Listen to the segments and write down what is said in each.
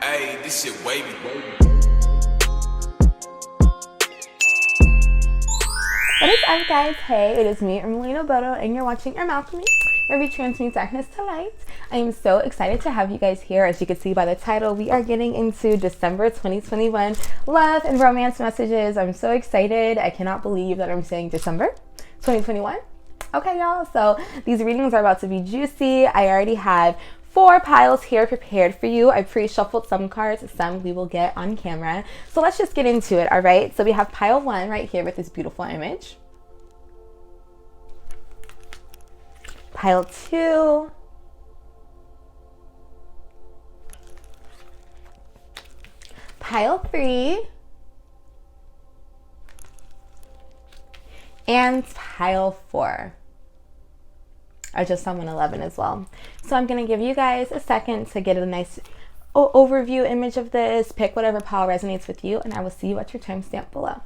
Hey, this shit wavy. What is up, guys? Hey, it is me, Ermelina Boto, and you're watching Alchemy, where we transmute darkness to light. I am so excited to have you guys here. As you can see by the title, we are getting into December 2021 love and romance messages. I'm so excited. I cannot believe that I'm saying December 2021. Okay, y'all, so these readings are about to be juicy. I already have 4 piles here prepared for you. I pre-shuffled some cards, some we will get on camera. So let's just get into it, all right? So we have pile 1 right here with this beautiful image. Pile 2. Pile 3. And pile 4. I just saw 111 as well. So I'm going to give you guys a second to get a nice overview image of this. Pick whatever pile resonates with you, and I will see you at your timestamp below.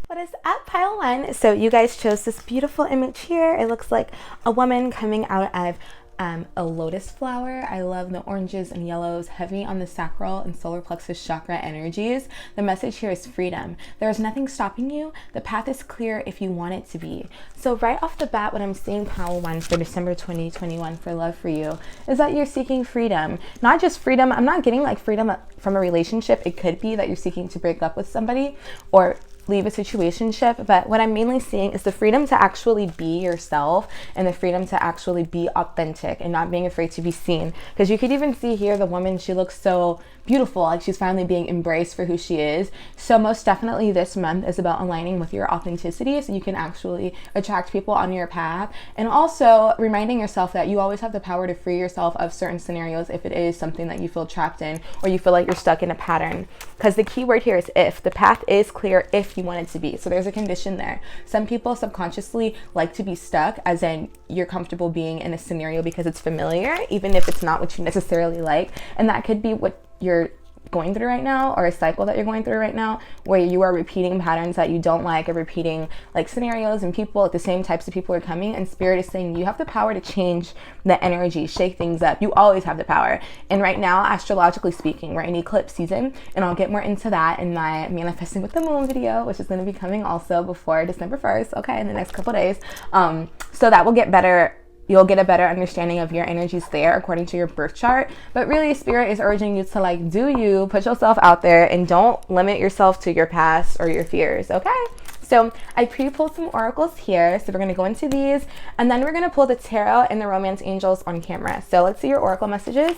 What is up, pile 1? So you guys chose this beautiful image here. It looks like a woman coming out of a lotus flower. I love the oranges and yellows, heavy on the sacral and solar plexus chakra energies. The message here is freedom. There is nothing stopping you. The path is clear if you want it to be. So right off the bat, what I'm seeing pile 1 for December 2021 for love for you is that you're seeking freedom. Not just freedom. I'm not getting like freedom from a relationship. It could be that you're seeking to break up with somebody or leave a situationship, but what I'm mainly seeing is the freedom to actually be yourself and the freedom to actually be authentic and not being afraid to be seen. Because you could even see here the woman, she looks so beautiful, like she's finally being embraced for who she is. So most definitely this month is about aligning with your authenticity so you can actually attract people on your path, and also reminding yourself that you always have the power to free yourself of certain scenarios if it is something that you feel trapped in or you feel like you're stuck in a pattern. Because the key word here is if. The path is clear if you want it to be. So there's a condition there. Some people subconsciously like to be stuck, as in you're comfortable being in a scenario because it's familiar, even if it's not what you necessarily like. And that could be what you're going through right now, or a cycle that you're going through right now, where you are repeating patterns that you don't like, or repeating like scenarios and people, the same types of people are coming, and spirit is saying you have the power to change the energy, shake things up. You always have the power. And right now, astrologically speaking, we're in eclipse season, and I'll get more into that in my manifesting with the moon video, which is going to be coming also before December 1st, okay, in the next couple days. So that will get better. You'll get a better understanding of your energies there according to your birth chart. But really, spirit is urging you to like do you, put yourself out there, and don't limit yourself to your past or your fears, okay? So I pre-pulled some oracles here. So we're going to go into these, and then we're going to pull the tarot and the romance angels on camera. So let's see your oracle messages.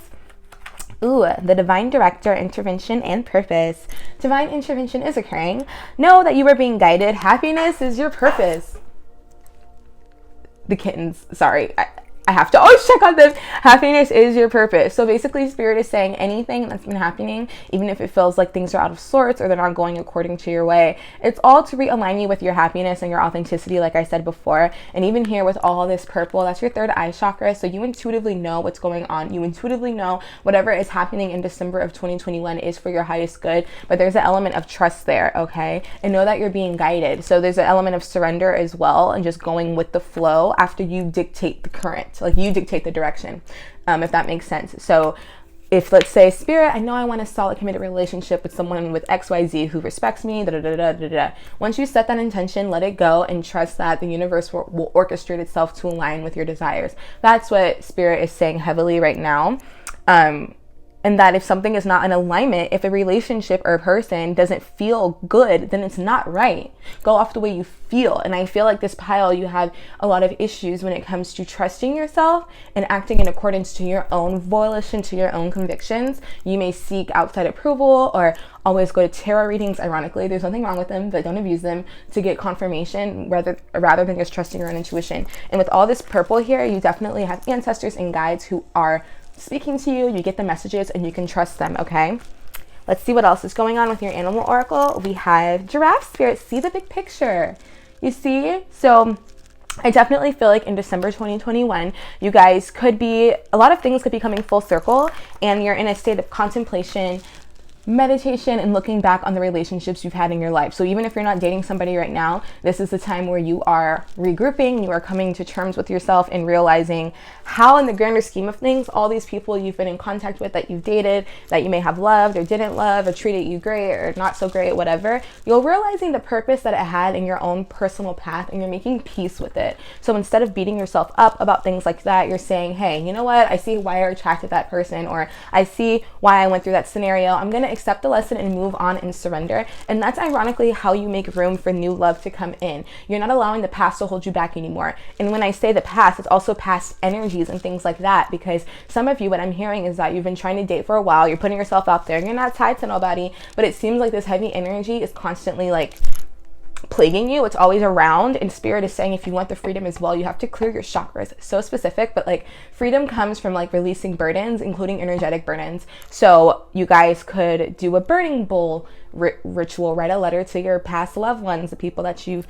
Ooh, the divine director, intervention, and purpose. Divine intervention is occurring. Know that you are being guided. Happiness is your purpose. The kittens, sorry, I have to always check on them. Happiness is your purpose. So basically, spirit is saying anything that's been happening, even if it feels like things are out of sorts or they're not going according to your way, it's all to realign you with your happiness and your authenticity, like I said before. And even here with all this purple, that's your third eye chakra. So you intuitively know what's going on. You intuitively know whatever is happening in December of 2021 is for your highest good. But there's an element of trust there, okay? And know that you're being guided. So there's an element of surrender as well, and just going with the flow after you dictate the current. Like you dictate the direction, if that makes sense. So if, let's say, spirit, I know I want a solid committed relationship with someone with XYZ who respects me, da, da, da, da, da, da. Once you set that intention, let it go and trust that the universe will orchestrate itself to align with your desires. That's what spirit is saying heavily right now. And that if something is not in alignment, if a relationship or a person doesn't feel good, then it's not right. Go off the way you feel. And I feel like this pile, you have a lot of issues when it comes to trusting yourself and acting in accordance to your own volition, to your own convictions. You may seek outside approval or always go to tarot readings. Ironically, there's nothing wrong with them, but don't abuse them, to get confirmation rather than just trusting your own intuition. And with all this purple here, you definitely have ancestors and guides who are speaking to you. You get the messages and you can trust them, okay? Let's see what else is going on with your animal oracle. We have giraffe spirit. See the big picture. You see? So I definitely feel like in December 2021, you guys could be, a lot of things could be coming full circle, and you're in a state of contemplation, meditation and looking back on the relationships you've had in your life. So even if you're not dating somebody right now, this is the time where you are regrouping, you are coming to terms with yourself and realizing how, in the grander scheme of things, all these people you've been in contact with, that you've dated, that you may have loved or didn't love or treated you great or not so great, whatever, you're realizing the purpose that it had in your own personal path, and you're making peace with it. So instead of beating yourself up about things like that, you're saying, hey, you know what? I see why I attracted that person, or I see why I went through that scenario. I'm going to accept the lesson and move on and surrender. And that's ironically how you make room for new love to come in. You're not allowing the past to hold you back anymore. And when I say the past, it's also past energies and things like that, because some of you, what I'm hearing is that you've been trying to date for a while, you're putting yourself out there, you're not tied to nobody, but it seems like this heavy energy is constantly like plaguing you. It's always around, and spirit is saying if you want the freedom as well, you have to clear your chakras. So specific, but like freedom comes from like releasing burdens, including energetic burdens. So you guys could do a burning bowl ritual, write a letter to your past loved ones, the people that you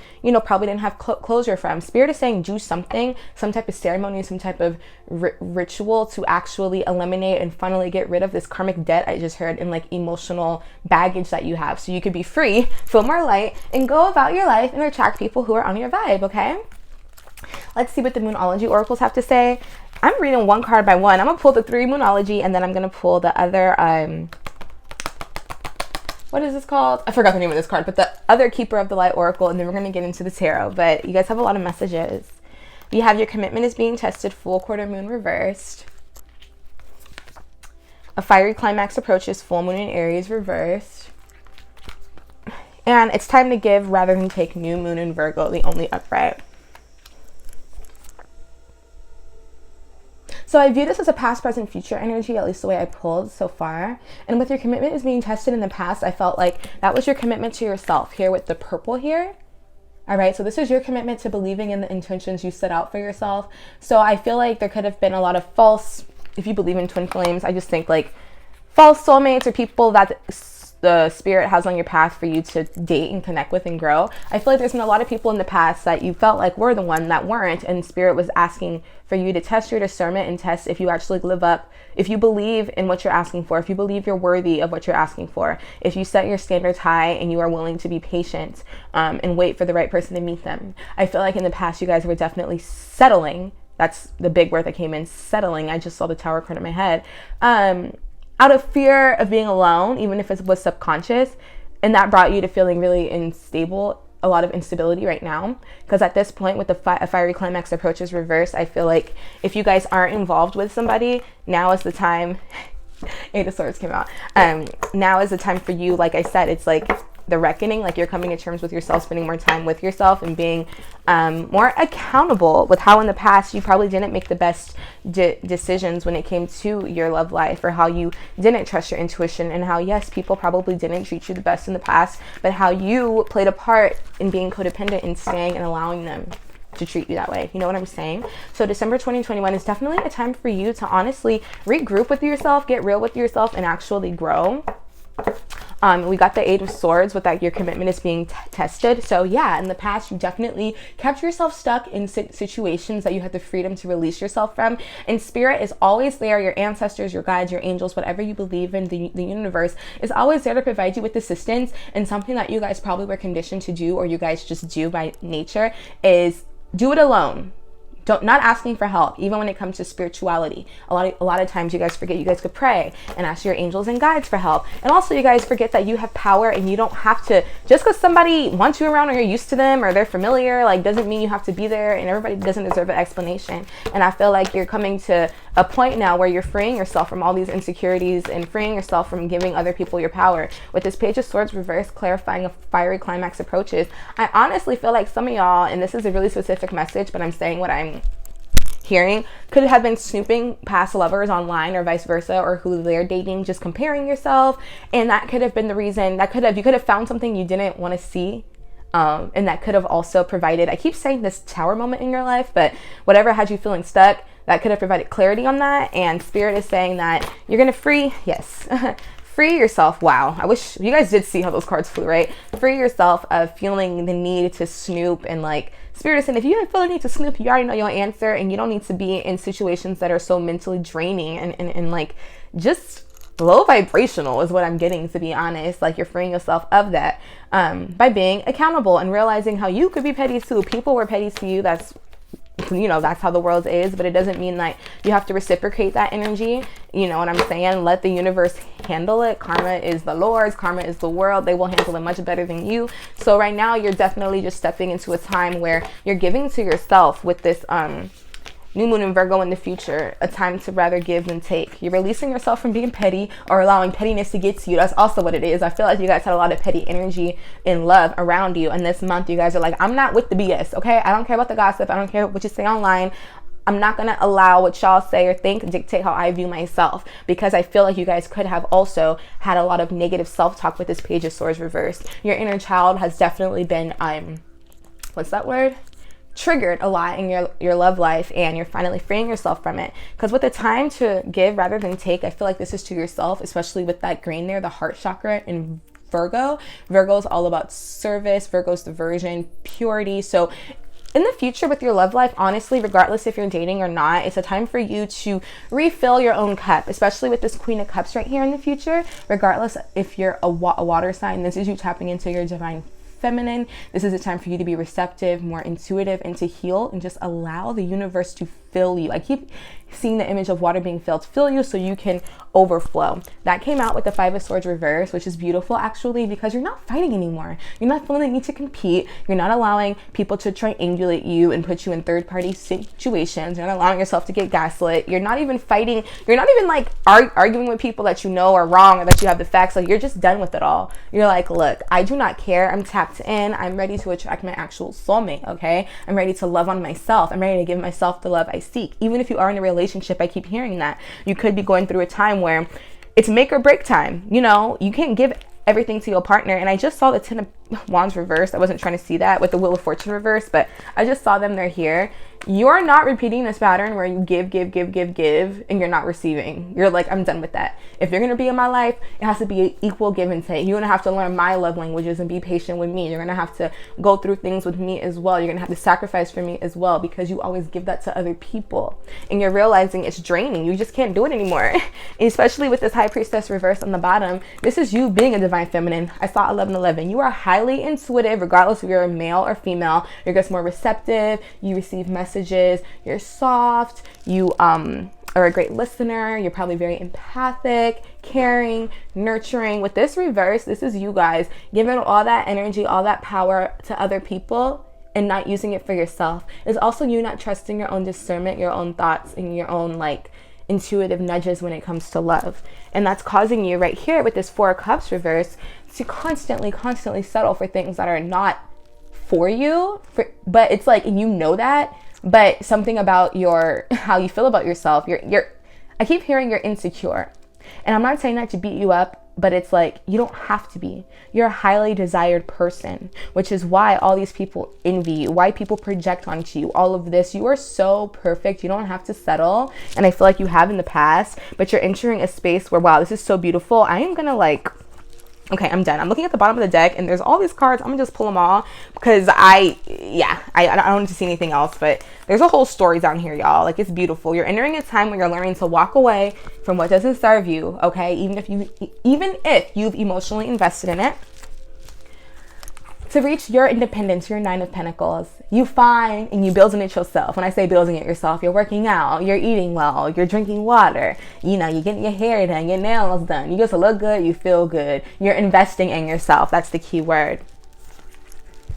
probably didn't have closure from. Spirit is saying do something, some type of ceremony, some type of ritual to actually eliminate and finally get rid of this karmic debt I just heard, and like emotional baggage that you have, so you could be free, feel more light, and go about your life and attract people who are on your vibe. Okay, let's see what the Moonology oracles have to say. I'm reading one card by one. I'm gonna pull the 3 Moonology, and then I'm gonna pull the other what is this called? I forgot the name of this card, but the other Keeper of the Light Oracle, and then we're going to get into the tarot. But you guys have a lot of messages. You have your commitment is being tested, full quarter moon reversed. A fiery climax approaches, full moon in Aries reversed. And it's time to give rather than take, new moon in Virgo, the only upright. So I view this as a past, present, future energy, at least the way I pulled so far. And with your commitment is being tested in the past, I felt like that was your commitment to yourself here with the purple here. All right, so this is your commitment to believing in the intentions you set out for yourself. So I feel like there could have been a lot of false, if you believe in twin flames, I just think like false soulmates or people that the spirit has on your path for you to date and connect with and grow. I feel like there's been a lot of people in the past that you felt like were the one that weren't, and spirit was asking for you to test your discernment and test if you actually live up, if you believe in what you're asking for, if you believe you're worthy of what you're asking for, if you set your standards high and you are willing to be patient and wait for the right person to meet them. I feel like in the past you guys were definitely settling. That's the big word that came in, settling. I just saw the Tower card in my head. Out of fear of being alone, even if it was subconscious, and that brought you to feeling really unstable, a lot of instability right now. Because at this point, with the fiery climax approaches reverse, I feel like if you guys aren't involved with somebody, now is the time. 8 of Swords came out. Now is the time for you. Like I said, it's like the reckoning, like you're coming to terms with yourself, spending more time with yourself, and being more accountable with how in the past you probably didn't make the best decisions when it came to your love life, or how you didn't trust your intuition, and how, yes, people probably didn't treat you the best in the past, but how you played a part in being codependent and staying and allowing them to treat you that way. You know what I'm saying? So December 2021 is definitely a time for you to honestly regroup with yourself, get real with yourself, and actually grow. We got the 8 of Swords with that your commitment is being tested. So yeah, in the past, you definitely kept yourself stuck in situations that you had the freedom to release yourself from. And spirit is always there. Your ancestors, your guides, your angels, whatever you believe in, the universe is always there to provide you with assistance. And something that you guys probably were conditioned to do, or you guys just do by nature, is do it alone. Not asking for help, even when it comes to spirituality. A lot of times you guys forget you guys could pray and ask your angels and guides for help. And also you guys forget that you have power, and you don't have to, just because somebody wants you around or you're used to them or they're familiar, like doesn't mean you have to be there, and everybody doesn't deserve an explanation. And I feel like you're coming to a point now where you're freeing yourself from all these insecurities and freeing yourself from giving other people your power. With this Page of Swords reverse, clarifying a fiery climax approaches, I honestly feel like some of y'all, and this is a really specific message, but I'm saying what I'm hearing, could have been snooping past lovers online, or vice versa, or who they're dating, just comparing yourself. And that could have been the reason. You could have found something you didn't want to see. And that could have also provided, I keep saying this Tower moment in your life, but whatever had you feeling stuck, that could have provided clarity on that. And spirit is saying that you're going to free yourself. Wow. I wish you guys did see how those cards flew, right? Free yourself of feeling the need to snoop, and like spirit is saying, if you don't feel the need to snoop, you already know your answer, and you don't need to be in situations that are so mentally draining and like just low vibrational is what I'm getting, to be honest. Like, you're freeing yourself of that by being accountable and realizing how you could be petty too. People were petty to you. That's, you know, that's how the world is, but it doesn't mean like you have to reciprocate that energy. You know what I'm saying? Let the universe handle it. Karma is the Lord's, karma is the world. They will handle it much better than you. So right now you're definitely just stepping into a time where you're giving to yourself with this new moon in Virgo in the future, a time to rather give than take. You're releasing yourself from being petty or allowing pettiness to get to you. That's also what it is. I feel like you guys had a lot of petty energy in love around you, and this month you guys are like, I'm not with the BS, okay? I don't care about the gossip. I don't care what you say online. I'm not going to allow what y'all say or think dictate how I view myself, because I feel like you guys could have also had a lot of negative self-talk with this Page of Swords reversed. Your inner child has definitely been, what's that word? Triggered a lot in your love life, and you're finally freeing yourself from it. Because with the time to give rather than take, I feel like this is to yourself, especially with that green there, the heart chakra in Virgo. Virgo is all about service. Virgo's the virgin, purity. So in the future with your love life, honestly, regardless if you're dating or not, it's a time for you to refill your own cup, especially with this Queen of Cups right here in the future. Regardless if you're a water sign, this is you tapping into your divine feminine. This is a time for you to be receptive, more intuitive, and to heal and just allow the universe to fill you. I keep seeing the image of water being filled, fill you so you can overflow. That came out with the Five of Swords reverse, which is beautiful actually, because you're not fighting anymore. You're not feeling the need to compete. You're not allowing people to triangulate you and put you in third-party situations. You're not allowing yourself to get gaslit. You're not even fighting. You're not even like arguing with people that you know are wrong or that you have the facts. Like, you're just done with it all. You're like, look, I do not care. I'm tapped in. I'm ready to attract my actual soulmate, okay? I'm ready to love on myself. I'm ready to give myself the love I seek. Even if you are in a relationship, I keep hearing that. You could be going through a time where it's make or break time. You know, you can't give everything to your partner. And I just saw the Ten of Wands reversed. I wasn't trying to see that with the Wheel of Fortune reversed, but I just saw them. They're here. You're not repeating this pattern where you give, and you're not receiving. You're like, I'm done with that. If you're going to be in my life, it has to be an equal give and take. You're going to have to learn my love languages and be patient with me. You're going to have to go through things with me as well. You're going to have to sacrifice for me as well, because you always give that to other people. And you're realizing it's draining. You just can't do it anymore. Especially with this High Priestess reverse on the bottom. This is you being a divine feminine. I saw 1111. You are highly intuitive, regardless if you're a male or female. You're just more receptive. You receive messages. You're soft. You are a great listener. You're probably very empathic, caring, nurturing. With this reverse, this is you guys giving all that energy, all that power to other people and not using it for yourself. It's also you not trusting your own discernment, your own thoughts, and your own like intuitive nudges when it comes to love. And that's causing you right here with this Four of Cups reverse to constantly settle for things that are not for you. But it's like, you know that, but something about how you feel about yourself, I keep hearing you're insecure. And I'm not saying that to beat you up, but it's like, you don't have to be. You're a highly desired person, which is why all these people envy you, why people project onto you, all of this. You are so perfect. You don't have to settle. And I feel like you have in the past, but you're entering a space where, wow, this is so beautiful. I am gonna okay, I'm done. I'm looking at the bottom of the deck and there's all these cards. I'm gonna just pull them all because I don't need to see anything else, but there's a whole story down here, y'all. Like, it's beautiful. You're entering a time where you're learning to walk away from what doesn't serve you, okay? Even if you've emotionally invested in it. To reach your independence, your Nine of Pentacles, you find and you building it yourself. When I say building it yourself, you're working out, you're eating well, you're drinking water, you know, you're getting your hair done, your nails done. You just look good, you feel good. You're investing in yourself. That's the key word.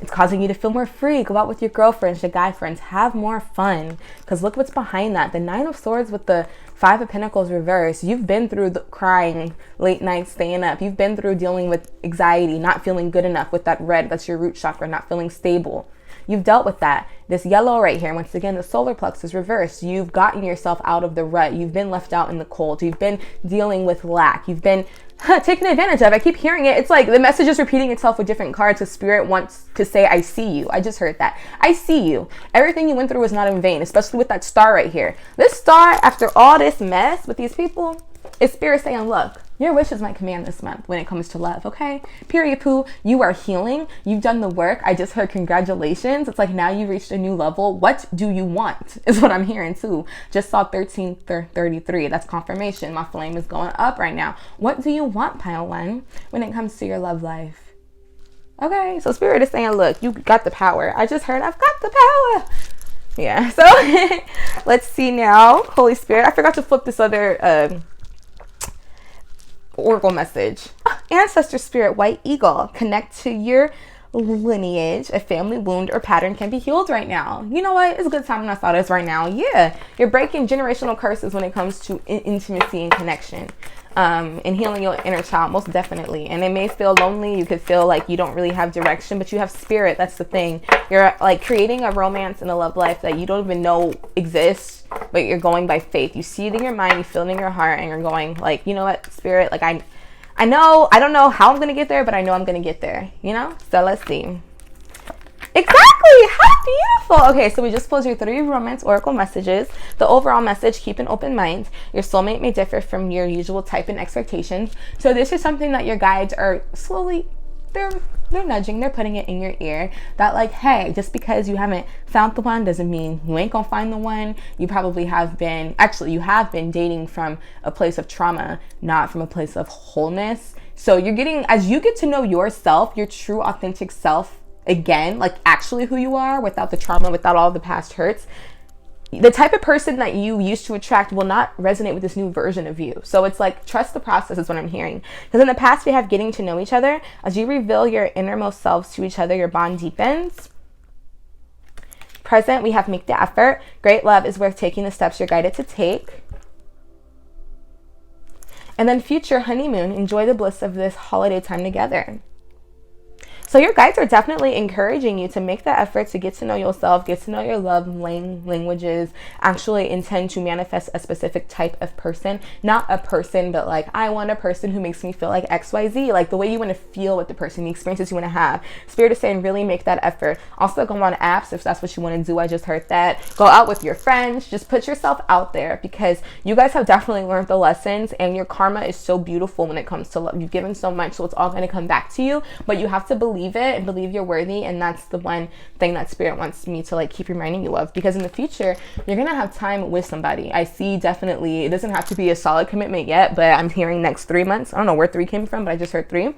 It's causing you to feel more free. Go out with your girlfriends, your guy friends. Have more fun. Because look what's behind that. The Nine of Swords with the Five of Pentacles reverse. You've been through the crying, late nights, staying up. You've been through dealing with anxiety, not feeling good enough with that red. That's your root chakra, not feeling stable. You've dealt with that. This yellow right here, once again, the solar plexus reverse. You've gotten yourself out of the rut. You've been left out in the cold. You've been dealing with lack. You've been taken advantage of. I keep hearing it. It's like the message is repeating itself with different cards. So Spirit wants to say, I see you. I just heard that. I see you. Everything you went through was not in vain, especially with that star right here. This star, after all this mess with these people, It's Spirit saying, look, your wish is my command this month when it comes to love, okay? Period, poo. You are healing. You've done the work. I just heard congratulations. It's like now you've reached a new level. What do you want is what I'm hearing too. Just saw 1333. That's confirmation. My flame is going up right now. What do you want, Pile 1, when it comes to your love life? Okay, so Spirit is saying, look, you got the power. I just heard I've got the power. Yeah, so let's see now. Holy Spirit, I forgot to flip this other oracle message. Ancestor Spirit, White Eagle, connect to your lineage. A family wound or pattern can be healed right now. You know what? It's a good time when I saw this right now. Yeah, you're breaking generational curses when it comes to intimacy and connection. And healing your inner child, most definitely. And it may feel lonely. You could feel like you don't really have direction, but you have spirit. That's the thing. You're like creating a romance and a love life that you don't even know exists, but you're going by faith. You see it in your mind, you feel it in your heart, and you're going like, you know what, Spirit, like I know, I don't know how I'm going to get there, but I know I'm going to get there, you know? So let's see. Exactly. How beautiful. Okay, so we just pulled your 3 romance oracle messages. The overall message: keep an open mind. Your soulmate may differ from your usual type and expectations. So this is something that your guides are slowly, they're nudging, they're putting it in your ear that like, hey, just because you haven't found the one doesn't mean you ain't gonna find the one. You probably have been, actually you have been dating from a place of trauma, not from a place of wholeness. So you're getting, as you get to know yourself, your true authentic self, again, like actually who you are without the trauma, without all the past hurts, the type of person that you used to attract will not resonate with this new version of you. So it's like, trust the process is what I'm hearing. Because in the past, we have getting to know each other. As you reveal your innermost selves to each other, your bond deepens. Present, we have make the effort. Great love is worth taking the steps you're guided to take. And then future honeymoon, enjoy the bliss of this holiday time together. So your guides are definitely encouraging you to make that effort to get to know yourself, get to know your love languages, actually intend to manifest a specific type of person. Not a person, but like, I want a person who makes me feel like XYZ, like the way you want to feel with the person, the experiences you want to have. Spirit is saying really make that effort. Also go on apps if that's what you want to do. I just heard that. Go out with your friends. Just put yourself out there because you guys have definitely learned the lessons and your karma is so beautiful when it comes to love. You've given so much, so it's all going to come back to you, but you have to believe it and believe you're worthy. And that's the one thing that Spirit wants me to like keep reminding you of, because in the future you're gonna have time with somebody. I see, definitely, it doesn't have to be a solid commitment yet, but I'm hearing next 3 months. I don't know where 3 came from, but I just heard 3.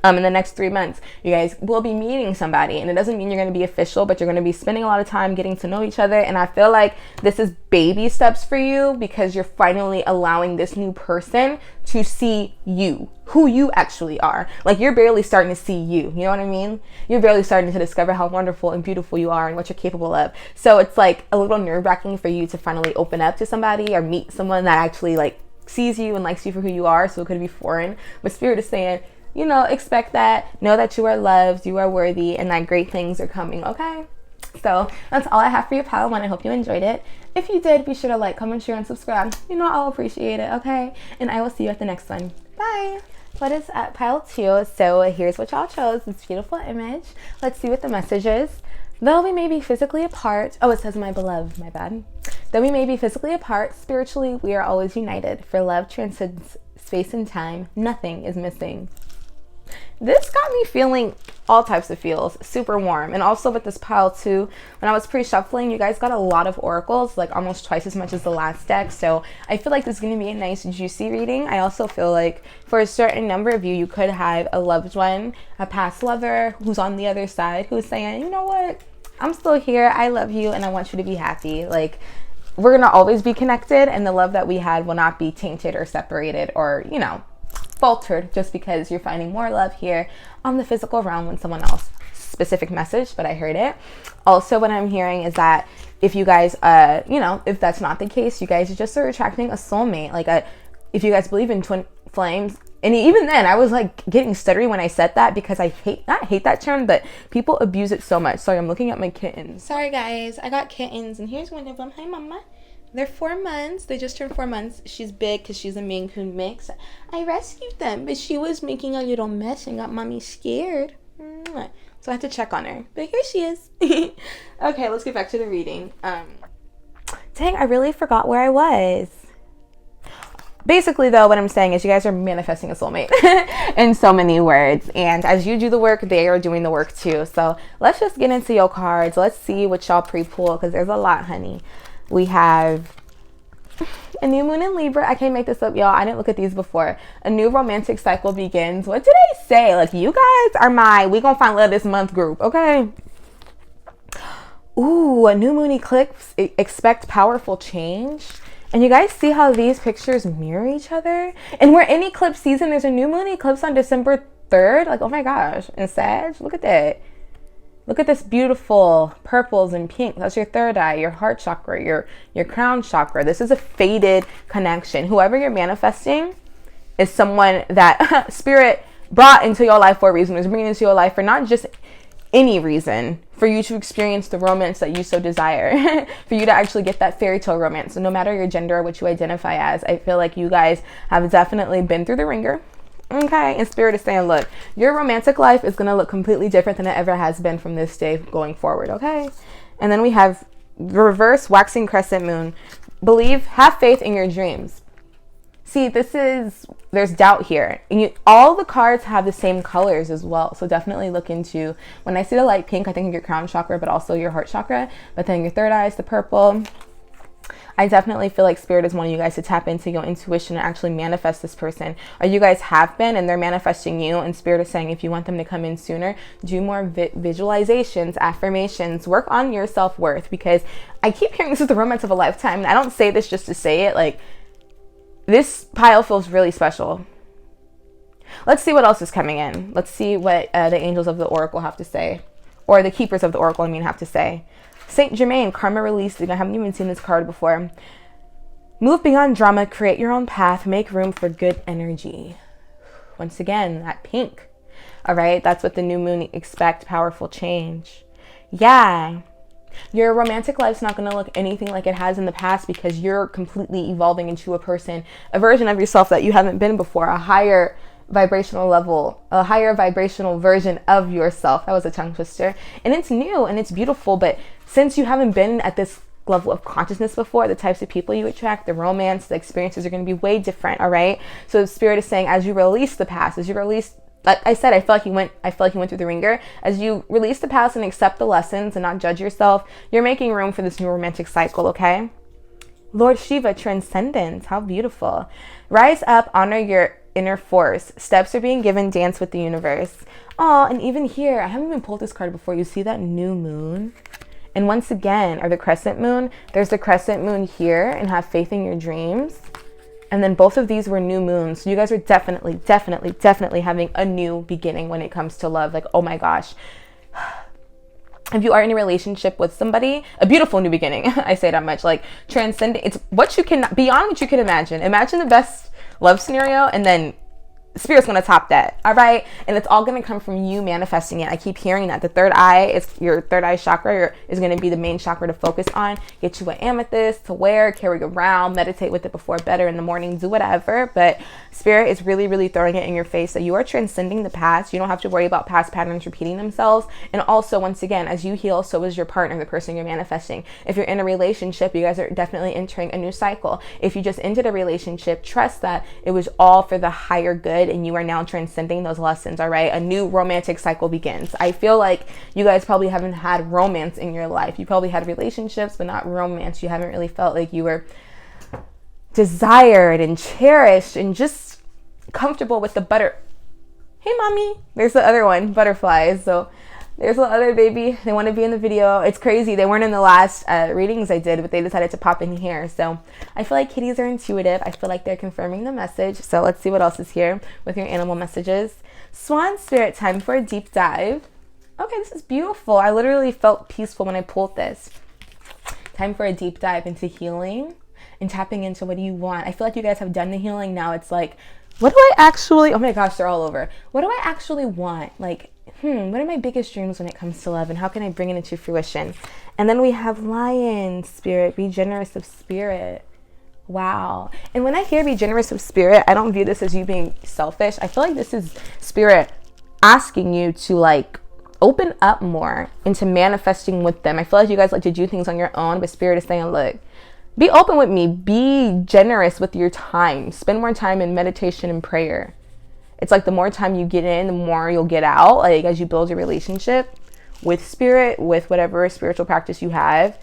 In the next 3 months, you guys will be meeting somebody, and it doesn't mean you're going to be official, but you're going to be spending a lot of time getting to know each other. And I feel like this is baby steps for you because you're finally allowing this new person to see you, who you actually are. Like, you're barely starting to see you know what I mean? You're barely starting to discover how wonderful and beautiful you are and what you're capable of. So it's like a little nerve-wracking for you to finally open up to somebody or meet someone that actually like sees you and likes you for who you are. So it could be foreign, but Spirit is saying, you know, expect that, know that you are loved, you are worthy, and that great things are coming, okay? So that's all I have for you, Pile 1. I hope you enjoyed it. If you did, be sure to like, comment, share, and subscribe. You know, I'll appreciate it, okay? And I will see you at the next one. Bye. What is at Pile 2? So here's what y'all chose, this beautiful image. Let's see what the message is. Though we may be physically apart, oh, it says my beloved, my bad. Though we may be physically apart, spiritually, we are always united. For love transcends space and time. Nothing is missing. This got me feeling all types of feels, super warm. And also with this Pile 2, when I was pre-shuffling, you guys got a lot of oracles, like almost twice as much as the last deck. So I feel like this is going to be a nice juicy reading. I also feel like for a certain number of you, you could have a loved one, a past lover who's on the other side, who's saying, you know what, I'm still here, I love you, and I want you to be happy. Like, we're going to always be connected, and the love that we had will not be tainted or separated or, you know, faltered just because you're finding more love here on the physical realm when someone else. Specific message, but I heard it. Also, what I'm hearing is that if you guys, you know, if that's not the case, you guys just are attracting a soulmate. Like, if you guys believe in twin flames, and even then, I was like getting stuttery when I said that because I not hate that term, but people abuse it so much. Sorry, I'm looking at my kittens. Sorry, guys, I got kittens, and here's one of them. Hi, mama. They're 4 months. They just turned 4 months. She's big because she's a Maine Coon mix. I rescued them, but she was making a little mess and got mommy scared. So I had to check on her. But here she is. Okay, let's get back to the reading. Dang, I really forgot where I was. basically, though, what I'm saying is you guys are manifesting a soulmate in so many words. And as you do the work, they are doing the work too. So let's just get into your cards. Let's see what y'all pre-pull, because there's a lot, honey. We have a new moon in Libra. I can't make this up, y'all. I didn't look at these before. A new romantic cycle begins. What did I say? Like, you guys are my we gonna find love this month group, okay? Ooh, a new moon eclipse. Expect powerful change. And you guys see how these pictures mirror each other? And we're in eclipse season. There's a new moon eclipse on December 3rd. Like, oh my gosh. And Sag, look at that. Look at this beautiful purples and pink. That's your third eye, your heart chakra, your crown chakra. This is a fated connection. Whoever you're manifesting is someone that spirit brought into your life for a reason. Is bringing into your life for not just any reason, for you to experience the romance that you so desire, for you to actually get that fairy tale romance. So no matter your gender or what you identify as, I feel like you guys have definitely been through the ringer. Okay, and spirit is saying, look, your romantic life is going to look completely different than it ever has been from this day going forward, okay? And then we have the reverse waxing crescent moon. Believe, have faith in your dreams. See, there's doubt here. And all the cards have the same colors as well. So definitely look into, when I see the light pink, I think of your crown chakra, but also your heart chakra. But then your third eye is the purple. I definitely feel like spirit is wanting you guys to tap into your intuition and actually manifest this person. Or you guys have been and they're manifesting you. And spirit is saying if you want them to come in sooner, do more visualizations, affirmations, work on your self-worth. Because I keep hearing this is the romance of a lifetime. And I don't say this just to say it. Like, this pile feels really special. Let's see what else is coming in. Let's see what the angels of the oracle have to say. Or the keepers of the oracle, have to say. Saint Germain, karma released. I haven't even seen this card before. Move beyond drama, create your own path, make room for good energy. Once again, that pink. All right, that's what the new moon expect, powerful change. Yeah. Your romantic life's not going to look anything like it has in the past because you're completely evolving into a person, a version of yourself that you haven't been before, a higher vibrational level, a higher vibrational version of yourself. That was a tongue twister. And it's new and it's beautiful, but since you haven't been at this level of consciousness before, the types of people you attract, the romance, the experiences are going to be way different, all right? So spirit is saying as you release the past, as you release, like I said, I feel like you went through the ringer. As you release the past and accept the lessons and not judge yourself, you're making room for this new romantic cycle, okay? Lord Shiva, transcendence, how beautiful. Rise up, honor your inner force. Steps are being given, dance with the universe. Oh, and even here, I haven't even pulled this card before. You see that new moon? And once again, or the crescent moon, there's the crescent moon here, and have faith in your dreams. And then both of these were new moons. So you guys are definitely having a new beginning when it comes to love. Like, oh my gosh. If you are in a relationship with somebody, a beautiful new beginning. I say that much. Like, transcending. It's what you can, beyond what you can imagine. Imagine the best love scenario, and then Spirit's going to top that. All right. And it's all going to come from you manifesting it. I keep hearing that. The third eye is your third eye chakra is going to be the main chakra to focus on. Get you an amethyst to wear, carry around, meditate with it before bed or in the morning, do whatever. But Spirit is really throwing it in your face that you are transcending the past. You don't have to worry about past patterns repeating themselves. And also, once again, as you heal, so is your partner, the person you're manifesting. If you're in a relationship, you guys are definitely entering a new cycle. If you just ended a relationship, trust that it was all for the higher good. And you are now transcending those lessons, all right? A new romantic cycle begins. I feel like you guys probably haven't had romance in your life. You probably had relationships, but not romance. You haven't really felt like you were desired and cherished and just comfortable with the Hey, mommy. There's the other one, butterflies. So there's the other baby. They want to be in the video. It's crazy. They weren't in the last readings I did, but they decided to pop in here. So I feel like kitties are intuitive. I feel like they're confirming the message. So let's see what else is here with your animal messages. Swan Spirit, time for a deep dive. Okay, this is beautiful. I literally felt peaceful when I pulled this. Time for a deep dive into healing and tapping into what do you want. I feel like you guys have done the healing. Now it's like, what do I actually, oh my gosh, they're all over. What do I actually want? Like, what are my biggest dreams when it comes to love, and how can I bring it into fruition? And then we have Lion Spirit, be generous of spirit. Wow. And when I hear be generous of spirit, I don't view this as you being selfish. I feel like this is Spirit asking you to like open up more into manifesting with them. I feel like you guys like to do things on your own, but Spirit is saying, look, Be open with me. Be generous with your time. Spend more time in meditation and prayer. It's like the more time you get in, the more you'll get out, like as you build your relationship with spirit, with whatever spiritual practice you have.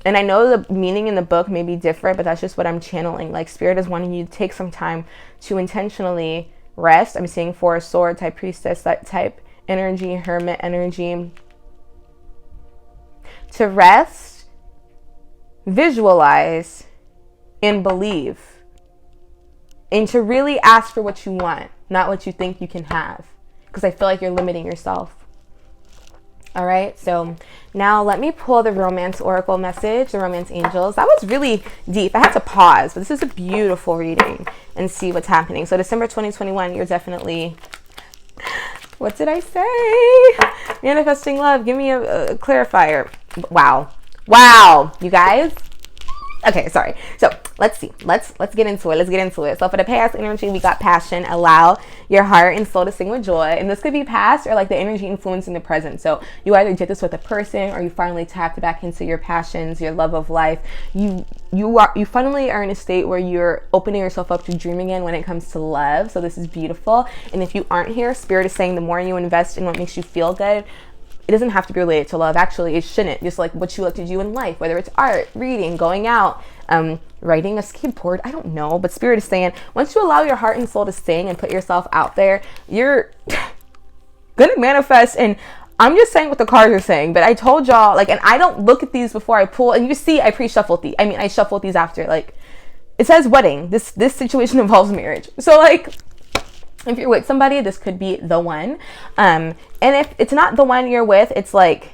And I know the meaning in the book may be different, but that's just what I'm channeling. Like spirit is wanting you to take some time to intentionally rest. I'm seeing Four of Swords, High Priestess, that type energy, Hermit energy. To rest, visualize, and believe. And to really ask for what you want, not what you think you can have. Because I feel like you're limiting yourself. All right, so now let me pull the romance oracle message, the romance angels. That was really deep. I had to pause, but this is a beautiful reading and see what's happening. So December 2021, you're definitely, what did I say? Manifesting love. Give me a clarifier. Wow, you guys. Okay, sorry. So let's see. Let's get into it. So for the past energy, we got passion. Allow your heart and soul to sing with joy. And this could be past or like the energy influencing the present. So you either did this with a person or you finally tapped back into your passions, your love of life. You finally are in a state where you're opening yourself up to dream again when it comes to love. So this is beautiful. And if you aren't here, Spirit is saying the more you invest in what makes you feel good, it doesn't have to be related to love. Actually, it shouldn't. Just like what you like to do in life, whether it's art, reading, going out, writing a skateboard, I don't know. But Spirit is saying, once you allow your heart and soul to sing and put yourself out there, you're gonna manifest. And I'm just saying what the cards are saying, but I told y'all, like, and I don't look at these before I pull. And you see, I pre-shuffled these. I shuffled these after. Like, it says wedding. This situation involves marriage. So, like, if you're with somebody, this could be the one. And if it's not the one you're with, it's like,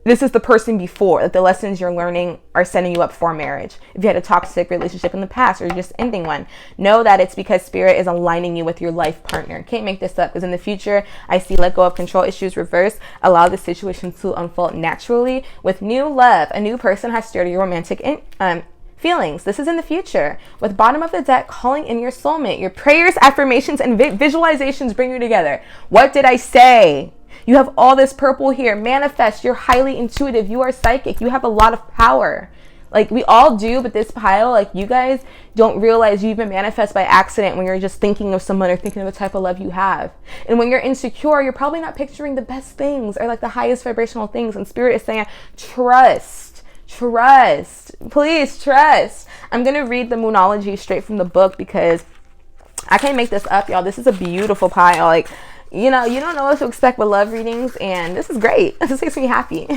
this is the person before. Like the lessons you're learning are setting you up for marriage. If you had a toxic relationship in the past or you're just ending one, know that it's because Spirit is aligning you with your life partner. Can't make this up, because in the future, I see let go of control issues reverse. Allow the situation to unfold naturally with new love. A new person has stirred your romantic feelings. This is in the future. With bottom of the deck, calling in your soulmate. Your prayers, affirmations, and visualizations bring you together. What did I say? You have all this purple here. Manifest. You're highly intuitive. You are psychic. You have a lot of power. Like we all do, but this pile, like you guys don't realize you even manifest by accident when you're just thinking of someone or thinking of the type of love you have. And when you're insecure, you're probably not picturing the best things or like the highest vibrational things. And Spirit is saying, trust, please trust. I'm going to read the Moonology straight from the book because I can't make this up, y'all. This is a beautiful pile. Like, you know, you don't know what to expect with love readings, and this is great. This makes me happy.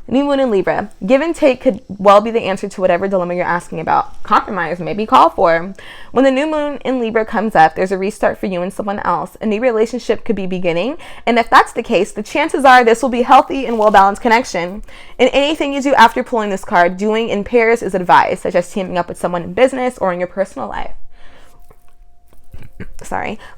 New moon in Libra. Give and take could well be the answer to whatever dilemma you're asking about. Compromise may be called for. When the new moon in Libra comes up, there's a restart for you and someone else. A new relationship could be beginning. And if that's the case, the chances are this will be healthy and well-balanced connection. In anything you do after pulling this card, doing in pairs is advised, such as teaming up with someone in business or in your personal life.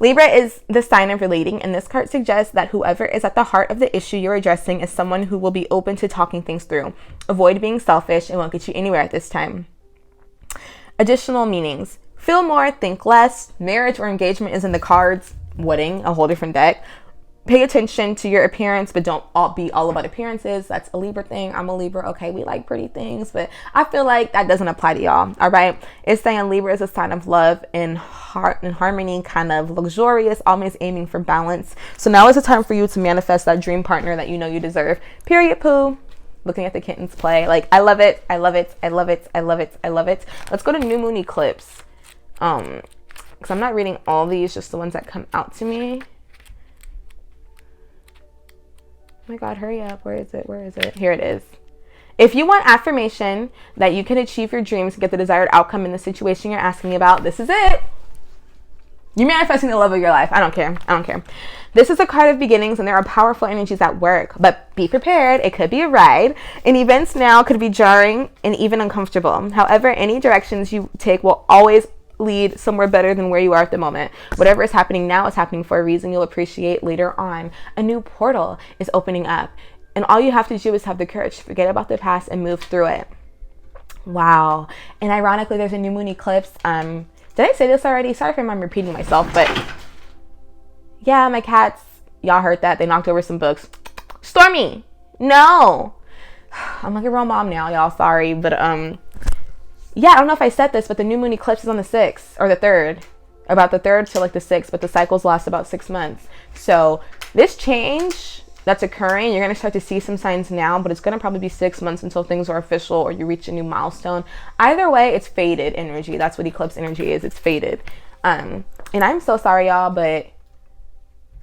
Libra is the sign of relating, and this card suggests that whoever is at the heart of the issue you're addressing is someone who will be open to talking things through. Avoid being selfish. It won't get you anywhere at this time. Additional meanings. Feel more, think less. Marriage or engagement is in the cards. Wedding, a whole different deck. Pay attention to your appearance, but don't be all about appearances. That's a Libra thing. I'm a Libra. Okay, we like pretty things, but I feel like that doesn't apply to y'all. All right. It's saying Libra is a sign of love and heart and harmony, kind of luxurious, always aiming for balance. So now is the time for you to manifest that dream partner that you know you deserve. Period, poo. Looking at the kittens play. Like, I love it. I love it. I love it. I love it. I love it. Let's go to new moon eclipse. Because I'm not reading all these, just the ones that come out to me. Oh my God, hurry up. Where is it? Here it is. If you want affirmation that you can achieve your dreams and get the desired outcome in the situation you're asking about, this is it. You're manifesting the love of your life. I don't care. This is a card of beginnings, and there are powerful energies at work, but be prepared. It could be a ride, and events now could be jarring and even uncomfortable. However, any directions you take will always lead somewhere better than where you are at the moment. Whatever is happening now is happening for a reason you'll appreciate later on. A new portal is opening up, and all you have to do is have the courage to forget about the past and move through it. Wow. And ironically, there's a new moon eclipse. Did I say this already? Sorry if I'm repeating myself, but yeah, my cats, y'all heard that. They knocked over some books. Stormy, no. I'm like a real mom now, y'all. Sorry, but Yeah, I don't know if I said this, but the new moon eclipse is on the 6th or the 3rd. About the 3rd to like the 6th, but the cycles last about 6 months. So this change that's occurring, you're going to start to see some signs now, but it's going to probably be 6 months until things are official or you reach a new milestone. Either way, it's faded energy. That's what eclipse energy is. It's faded. And I'm so sorry, y'all, but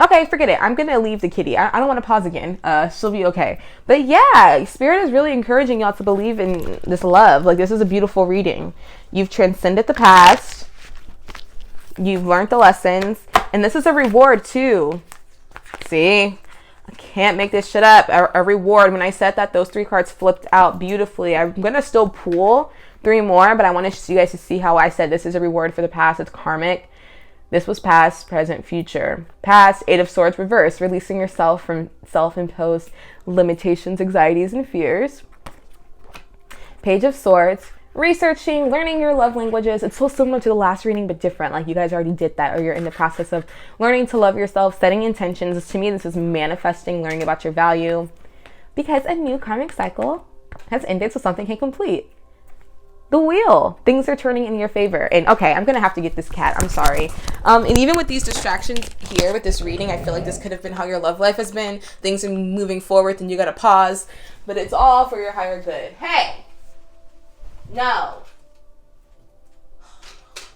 okay, forget it. I'm going to leave the kitty. I don't want to pause again. She'll be okay. But yeah, Spirit is really encouraging y'all to believe in this love. Like, this is a beautiful reading. You've transcended the past. You've learned the lessons. And this is a reward too. See? I can't make this shit up. A reward. When I said that, those 3 cards flipped out beautifully. I'm going to still pull 3 more, but I want you guys to see how I said this is a reward for the past. It's karmic. This was past, present, future. Past, 8 of Swords reversed, releasing yourself from self-imposed limitations, anxieties, and fears. Page of Swords, researching, learning your love languages. It's so similar to the last reading, but different. Like, you guys already did that, or you're in the process of learning to love yourself, setting intentions. To me, this is manifesting, learning about your value, because a new karmic cycle has ended, so something can complete. The wheel. Things are turning in your favor. And okay, I'm going to have to get this cat. I'm sorry. And even with these distractions here with this reading, I feel like this could have been how your love life has been. Things are moving forward and you got to pause. But it's all for your higher good. Hey! No.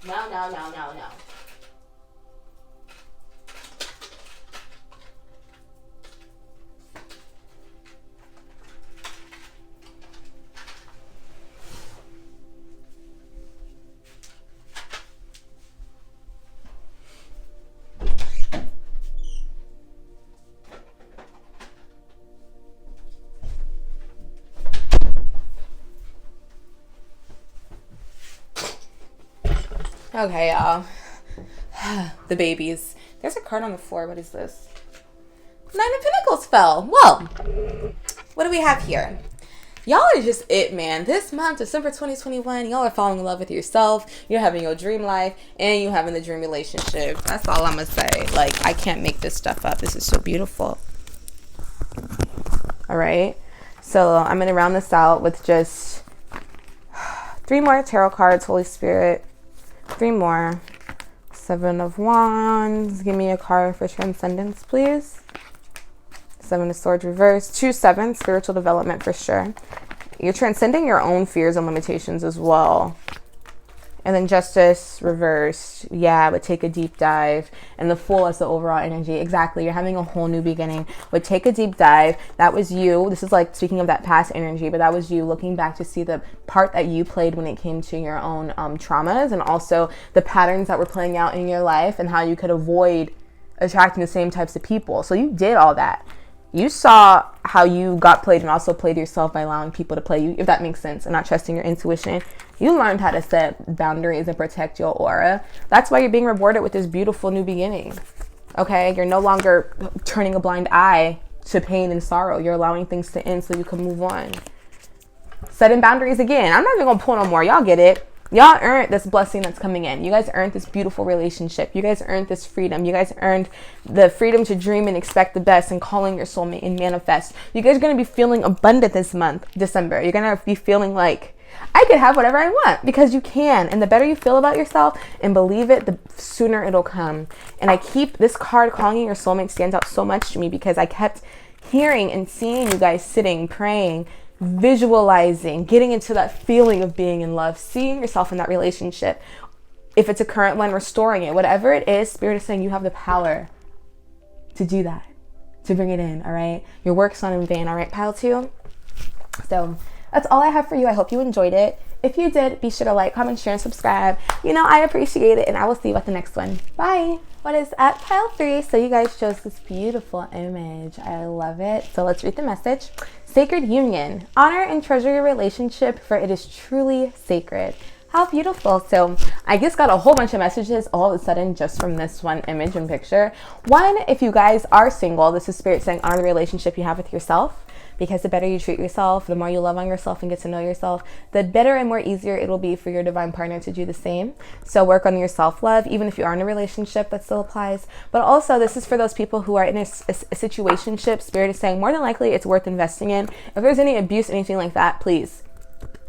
No, no, no, no, no. Okay, y'all. The babies. There's a card on the floor. What is this? 9 of Pentacles fell. Whoa. What do we have here? Y'all are just it, man. This month, December 2021, y'all are falling in love with yourself. You're having your dream life, and you're having the dream relationship. That's all I'm going to say. Like, I can't make this stuff up. This is so beautiful. All right. So I'm going to round this out with just 3 more tarot cards, Holy Spirit. 3 more. 7 of Wands. Give me a card for transcendence, please. 7 of Swords reversed. 2 7. Spiritual development for sure. You're transcending your own fears and limitations as well. And then Justice reversed. Yeah, but take a deep dive. And the Fool is the overall energy. Exactly. You're having a whole new beginning. But take a deep dive. That was you. This is like speaking of that past energy, but that was you looking back to see the part that you played when it came to your own traumas, and also the patterns that were playing out in your life and how you could avoid attracting the same types of people. So you did all that. You saw how you got played and also played yourself by allowing people to play you, if that makes sense, and not trusting your intuition. You learned how to set boundaries and protect your aura. That's why you're being rewarded with this beautiful new beginning. Okay? You're no longer turning a blind eye to pain and sorrow. You're allowing things to end so you can move on. Setting boundaries again. I'm not even going to pull no more. Y'all get it. Y'all earned this blessing that's coming in. You guys earned this beautiful relationship. You guys earned this freedom. You guys earned the freedom to dream and expect the best and calling your soulmate and manifest. You guys are going to be feeling abundant this month, December. You're going to be feeling like, I could have whatever I want, because you can. And the better you feel about yourself and believe it, the sooner it'll come. And I keep this card, calling your soulmate, stands out so much to me because I kept hearing and seeing you guys sitting, praying, visualizing, getting into that feeling of being in love, seeing yourself in that relationship. If it's a current one, restoring it. Whatever it is, Spirit is saying you have the power to do that, to bring it in, all right? Your work's not in vain, all right, Pile 2? So that's all I have for you. I hope you enjoyed it. If you did, be sure to like, comment, share, and subscribe. You know, I appreciate it, and I will see you at the next one. Bye. What is at Pile 3? So you guys chose this beautiful image. I love it. So let's read the message. Sacred union. Honor and treasure your relationship, for it is truly sacred. How beautiful. So I just got a whole bunch of messages all of a sudden just from this one image and picture. One, if you guys are single, this is Spirit saying honor the relationship you have with yourself, because the better you treat yourself, the more you love on yourself and get to know yourself, the better and more easier it will be for your divine partner to do the same. So work on your self-love, even if you are in a relationship, that still applies. But also, this is for those people who are in a situationship. Spirit is saying more than likely it's worth investing in. If there's any abuse, anything like that, please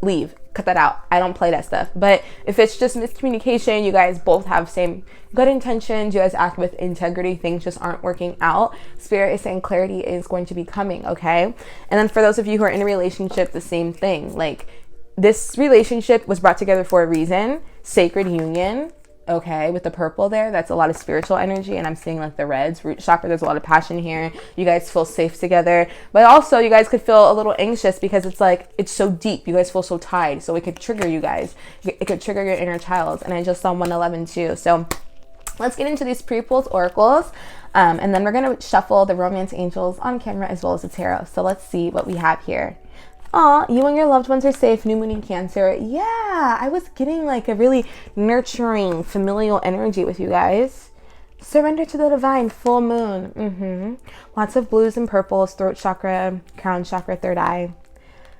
leave. cut that out. I don't play that stuff. But if it's just miscommunication, you guys both have same good intentions, you guys act with integrity, things just aren't working out, Spirit is saying clarity is going to be coming, okay? And then for those of you who are in a relationship, the same thing. Like, this relationship was brought together for a reason. Sacred union, okay, with the purple there, that's a lot of spiritual energy. And I'm seeing like the reds, root chakra, there's a lot of passion here. You guys feel safe together, but also you guys could feel a little anxious because it's like, it's so deep, you guys feel so tied, so it could trigger you guys, it could trigger your inner child. And I just saw 111 too. So let's get into these pre-pulled oracles, and then we're going to shuffle the romance angels on camera as well as the tarot. So let's see what we have here. Aw, you and your loved ones are safe. New moon in Cancer. Yeah, I was getting like a really nurturing, familial energy with you guys. Surrender to the divine. Full moon. Lots of blues and purples. Throat chakra, crown chakra, third eye.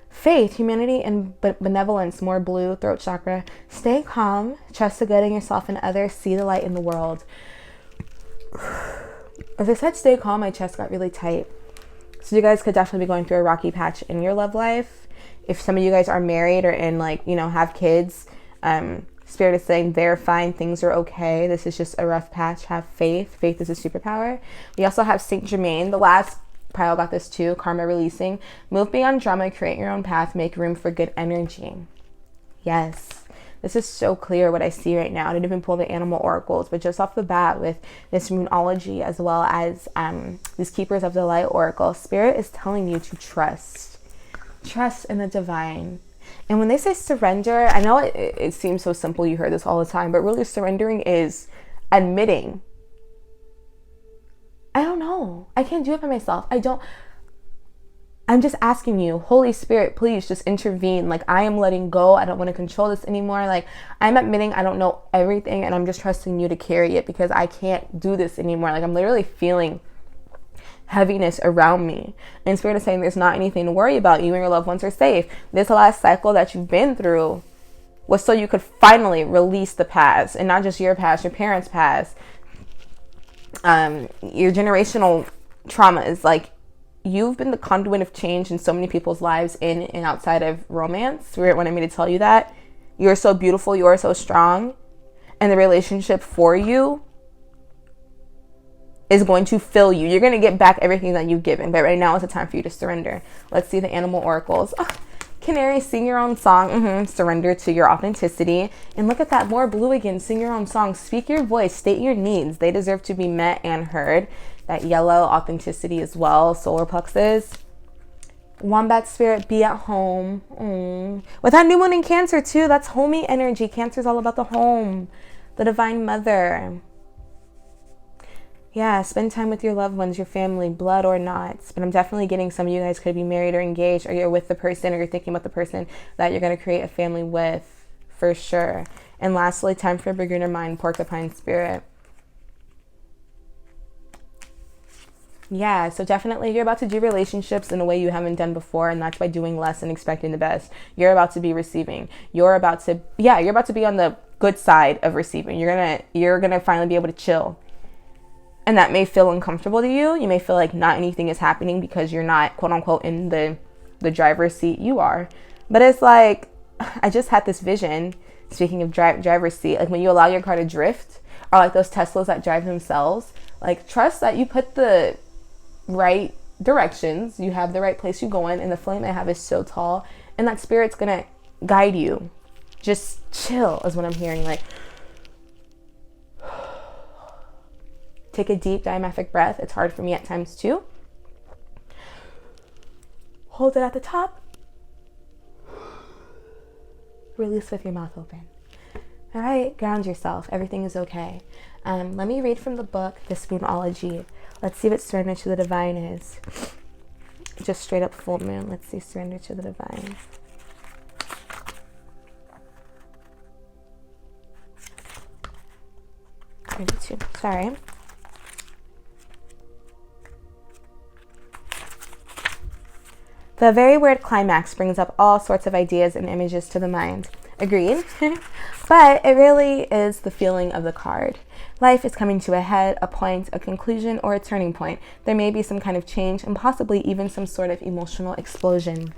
Faith, humanity, and benevolence. More blue. Throat chakra. Stay calm. Trust the good in yourself and others. See the light in the world. As I said stay calm, my chest got really tight. So you guys could definitely be going through a rocky patch in your love life. If some of you guys are married or in like, you know, have kids, Spirit is saying they're fine, things are okay. This is just a rough patch. Have faith. Faith is a superpower. We also have Saint Germain. The last pile got this too. Karma releasing. Move beyond drama. Create your own path. Make room for good energy. Yes. This is so clear what I see right now. I didn't even pull the animal oracles, but just off the bat with this moonology as well as these keepers of the light oracle, Spirit is telling you to trust. Trust in the divine. And when they say surrender, I know it seems so simple. You hear this all the time, but really surrendering is admitting, I don't know. I can't do it by myself. I'm just asking you, Holy Spirit, please just intervene. Like, I am letting go. I don't want to control this anymore. Like, I'm admitting I don't know everything, and I'm just trusting you to carry it because I can't do this anymore. Like, I'm literally feeling heaviness around me. And Spirit is saying there's not anything to worry about. You and your loved ones are safe. This last cycle that you've been through was so you could finally release the past, and not just your past, your parents' past, your generational traumas. Like, you've been the conduit of change in so many people's lives in and outside of romance. Spirit wanted me to tell you that. You're so beautiful. You are so strong. And the relationship for you is going to fill you. You're going to get back everything that you've given. But right now is the time for you to surrender. Let's see the animal oracles. Oh, Canary, sing your own song. Surrender to your authenticity. And look at that. More blue again. Sing your own song. Speak your voice. State your needs. They deserve to be met and heard. That yellow, authenticity as well. Solar plexus. Wombat Spirit, be at home. With that new moon in Cancer too, that's homey energy. Cancer is all about the home. The divine mother. Yeah, spend time with your loved ones, your family, blood or not. But I'm definitely getting some of you guys could be married or engaged, or you're with the person, or you're thinking about the person that you're going to create a family with, for sure. And lastly, time for a beginner mind, Porcupine Spirit. Yeah, so definitely you're about to do relationships in a way you haven't done before, and that's by doing less and expecting the best. You're about to be receiving. You're about to be on the good side of receiving. You're gonna finally be able to chill. And that may feel uncomfortable to you. You may feel like not anything is happening because you're not, quote unquote, in the driver's seat. You are. But it's like, I just had this vision, speaking of driver's seat, like when you allow your car to drift, or like those Teslas that drive themselves, like trust that you put the right directions, you have the right place you're going, and the flame I have is so tall, and that Spirit's gonna guide you. Just chill is what I'm hearing. Like, take a deep diaphragmatic breath. It's hard for me at times too. Hold it at the top. Release with your mouth open. All right, ground yourself. Everything is okay. Let me read from the book, This Moonology. Let's see what surrender to the divine is. Just straight up full moon. Let's see surrender to the divine. Sorry. The very word climax brings up all sorts of ideas and images to the mind. Agreed. But it really is the feeling of the card. Life is coming to a head, a point, a conclusion, or a turning point. There may be some kind of change and possibly even some sort of emotional explosion.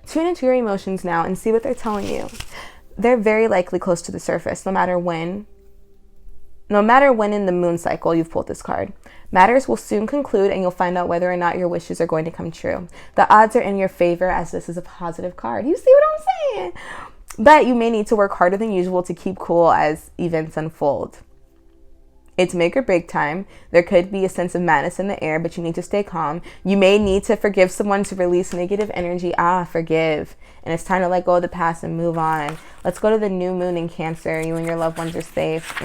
Tune into your emotions now and see what they're telling you. They're very likely close to the surface, no matter when in the moon cycle you've pulled this card. Matters will soon conclude and you'll find out whether or not your wishes are going to come true. The odds are in your favor as this is a positive card. You see what I'm saying? But you may need to work harder than usual to keep cool as events unfold. It's make or break time. There could be a sense of madness in the air, but you need to stay calm. You may need to forgive someone to release negative energy. Forgive. And it's time to let go of the past and move on. Let's go to the new moon in Cancer. You and your loved ones are safe.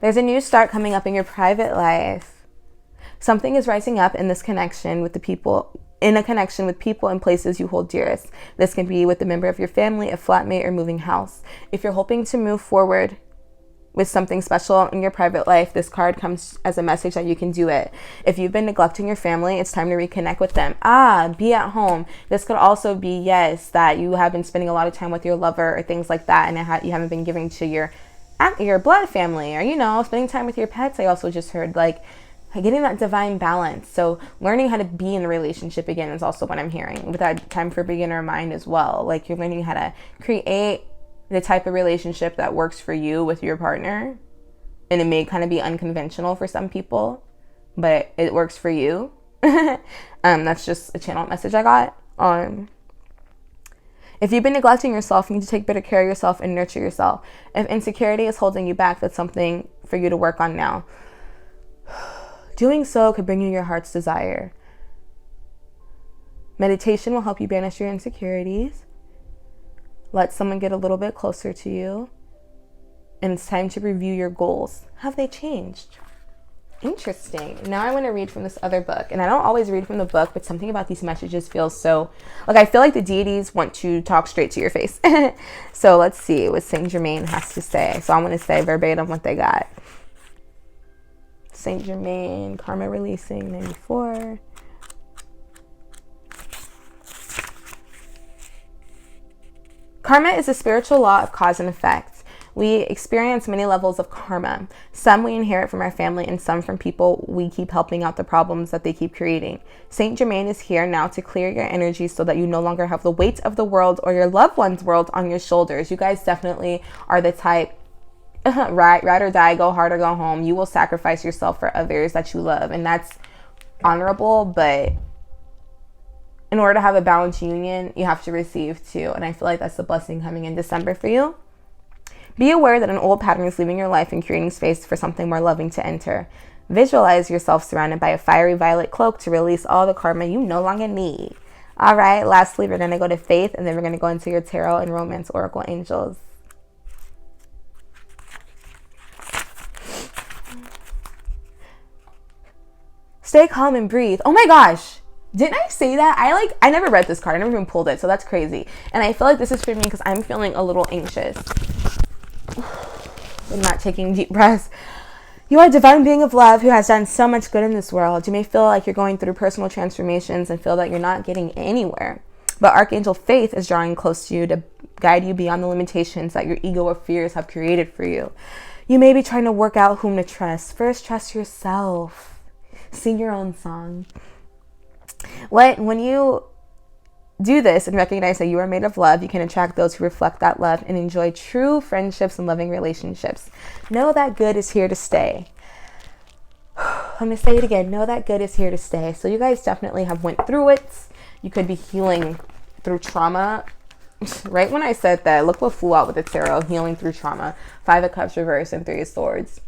There's a new start coming up in your private life. Something is rising up in this connection with the people, in a connection with people and places you hold dearest. This can be with a member of your family, a flatmate, or moving house. If you're hoping to move forward with something special in your private life, this card comes as a message that you can do it. If you've been neglecting your family, it's time to reconnect with them. Be at home. This could also be, yes, that you have been spending a lot of time with your lover or things like that, and you haven't been giving to your blood family, or, spending time with your pets. I also just heard, getting that divine balance. So learning how to be in a relationship again is also what I'm hearing with that time for beginner mind as well. Like, you're learning how to create the type of relationship that works for you with your partner. And it may kind of be unconventional for some people, but it works for you. That's just a channel message I got. If you've been neglecting yourself, you need to take better care of yourself and nurture yourself. If insecurity is holding you back, that's something for you to work on now. Doing so could bring you your heart's desire. Meditation will help you banish your insecurities. Let someone get a little bit closer to you. And it's time to review your goals. Have they changed? Interesting. Now I want to read from this other book. And I don't always read from the book, but something about these messages feels so... I feel like the deities want to talk straight to your face. So let's see what Saint Germain has to say. So I'm going to say verbatim what they got. Saint Germain, Karma Releasing, 94. Karma is a spiritual law of cause and effect. We experience many levels of karma. Some we inherit from our family and some from people we keep helping out the problems that they keep creating. Saint Germain is here now to clear your energy so that you no longer have the weight of the world or your loved one's world on your shoulders. You guys definitely are the type, ride or die, go hard or go home. You will sacrifice yourself for others that you love. And that's honorable, but in order to have a balanced union, you have to receive too. And I feel like that's the blessing coming in December for you. Be aware that an old pattern is leaving your life and creating space for something more loving to enter. Visualize yourself surrounded by a fiery violet cloak to release all the karma you no longer need. All right, lastly, we're going to go to faith, and then we're going to go into your tarot and romance oracle angels. Stay calm and breathe. Oh my gosh. Didn't I say that? I never read this card. I never even pulled it. So that's crazy. And I feel like this is for me because I'm feeling a little anxious. I'm not taking deep breaths. You are a divine being of love who has done so much good in this world. You may feel like you're going through personal transformations and feel that you're not getting anywhere. But Archangel Faith is drawing close to you to guide you beyond the limitations that your ego or fears have created for you. You may be trying to work out whom to trust. First, trust yourself. Sing your own song. When you do this and recognize that you are made of love, you can attract those who reflect that love and enjoy true friendships and loving relationships. Know that good is here to stay. I'm going to say it again. Know that good is here to stay. So you guys definitely have went through it. You could be healing through trauma. Right when I said that, look what flew out with the tarot. Healing through trauma. 5 of Cups reversed and 3 of Swords.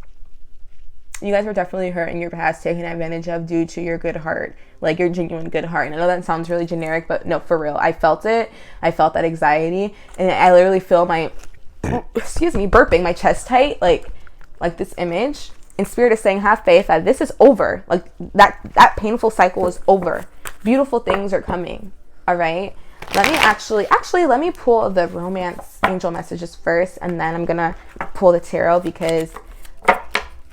You guys were definitely hurt in your past, taken advantage of due to your good heart, like your genuine good heart. And I know that sounds really generic, but no, for real. I felt it. I felt that anxiety, and I literally feel my, burping, my chest tight, like this image. And Spirit is saying, have faith that this is over. Like that painful cycle is over. Beautiful things are coming. All right. Let me let me pull the romance angel messages first, and then I'm gonna pull the tarot because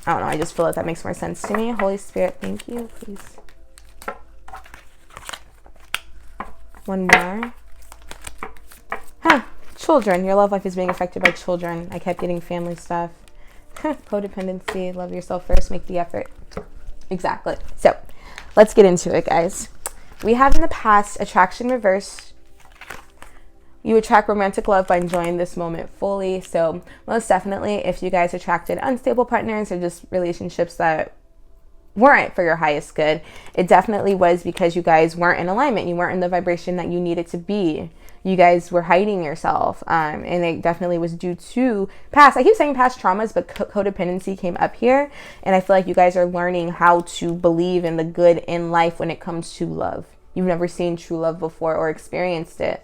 I don't know, I just feel like that makes more sense to me. Holy Spirit, thank you, please. One more. Children. Your love life is being affected by children. I kept getting family stuff. Codependency. Love yourself first. Make the effort. Exactly. So, let's get into it, guys. we have in the past attraction reverse. You attract romantic love by enjoying this moment fully. So most definitely, if you guys attracted unstable partners or just relationships that weren't for your highest good, it definitely was because you guys weren't in alignment. You weren't in the vibration that you needed to be. You guys were hiding yourself. And it definitely was due to past, I keep saying past traumas, but codependency came up here. And I feel like you guys are learning how to believe in the good in life when it comes to love. You've never seen true love before or experienced it.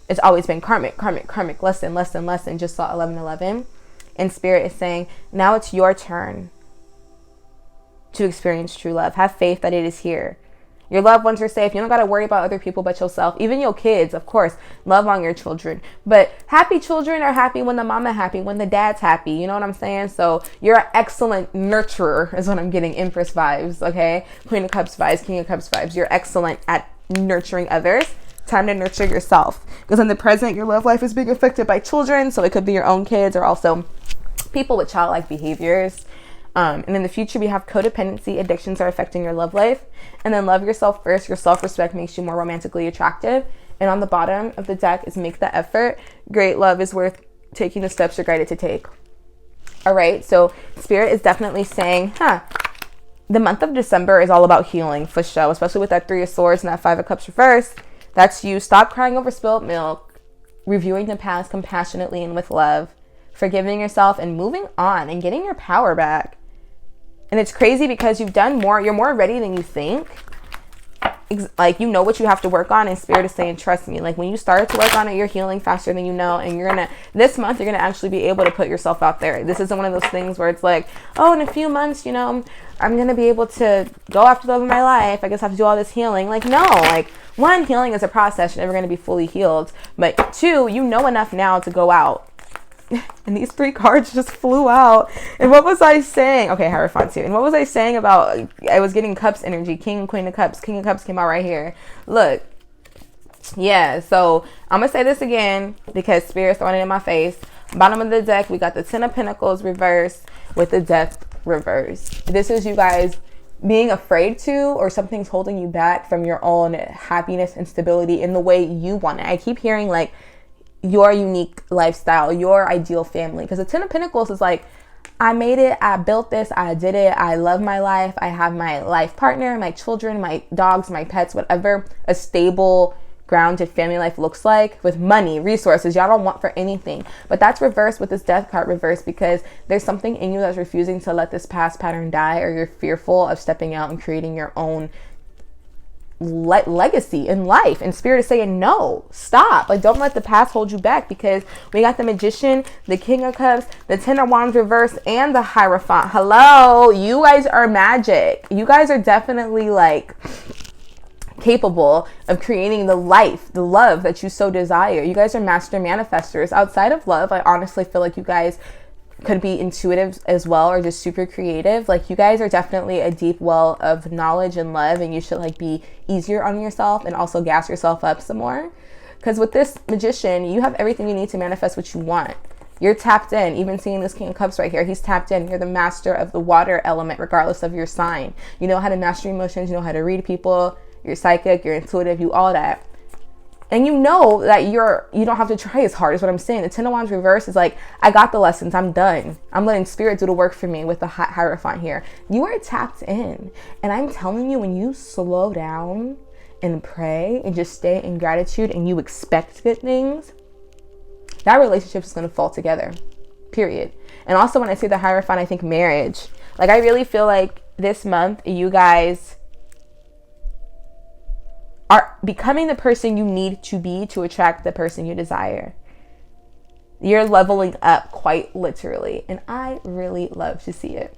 It's always been karmic, lesson, just saw 1111. And Spirit is saying, now it's your turn to experience true love. Have faith that it is here. Your loved ones are safe. You don't got to worry about other people but yourself. Even your kids, of course. Love on your children. But happy children are happy when the mama happy, when the dad's happy. You know what I'm saying? So you're an excellent nurturer is what I'm getting. Empress vibes, okay? Queen of Cups vibes, King of Cups vibes. You're excellent at nurturing others. Time to nurture yourself. Because in the present, your love life is being affected by children. So it could be your own kids or also people with childlike behaviors. And in the future, we have codependency. Addictions are affecting your love life. And then love yourself first. Your self-respect makes you more romantically attractive. And on the bottom of the deck is make the effort. Great love is worth taking the steps you're guided to take. All right. So Spirit is definitely saying, the month of December is all about healing for sure. Especially with that 3 of Swords and that 5 of Cups reversed. That's you. Stop crying over spilled milk. Reviewing the past compassionately and with love. Forgiving yourself and moving on and getting your power back. And it's crazy because you've done more. You're more ready than you think. Like, you know what you have to work on, and Spirit is saying, trust me. Like, when you start to work on it, you're healing faster than you know. And this month, you're going to actually be able to put yourself out there. This isn't one of those things where it's like, oh, in a few months, you know, I'm going to be able to go after the love of my life. I guess I have to do all this healing. Like, no, like, 1, healing is a process. You're never going to be fully healed. But 2, you know enough now to go out. And these 3 cards just flew out. And what was I saying? Okay, Hierophant too. And what was I saying about, I was getting Cups energy. King, Queen of Cups. King of Cups came out right here. Look. Yeah, so I'm going to say this again because Spirit's throwing it in my face. Bottom of the deck, we got the 10 of Pentacles reversed with the Death reversed. This is you guys being afraid to, or something's holding you back from your own happiness and stability in the way you want it. I keep hearing like, your unique lifestyle, your ideal family. Because the 10 of Pentacles is like, I made it, I built this, I did it, I love my life, I have my life partner, my children, my dogs, my pets, whatever a stable, grounded family life looks like, with money, resources, y'all don't want for anything. But that's reversed with this Death card reversed because there's something in you that's refusing to let this past pattern die, or you're fearful of stepping out and creating your own legacy in life. And Spirit is saying, no, stop. Like, don't let the past hold you back, because we got the Magician, the King of Cups, the 10 of Wands reversed, and the Hierophant. Hello, you guys are magic. You guys are definitely like capable of creating the life, the love that you so desire. You guys are master manifestors. Outside of love, I honestly feel like you guys could be intuitive as well, or just super creative. Like, you guys are definitely a deep well of knowledge and love, and you should like be easier on yourself and also gas yourself up some more. Because with this Magician, you have everything you need to manifest what you want. You're tapped in. Even seeing this King of Cups right here, he's tapped in. You're the master of the water element regardless of your sign. You know how to master emotions, you know how to read people, you're psychic, you're intuitive, you all that. And you know that you don't have to try as hard, is what I'm saying. The 10 of Wands reverse is like, I got the lessons. I'm done. I'm letting Spirit do the work for me with the Hierophant here. You are tapped in. And I'm telling you, when you slow down and pray and just stay in gratitude and you expect good things, that relationship is going to fall together. Period. And also when I say the Hierophant, I think marriage. Like, I really feel like this month, you guys are becoming the person you need to be to attract the person you desire. You're leveling up quite literally. And I really love to see it.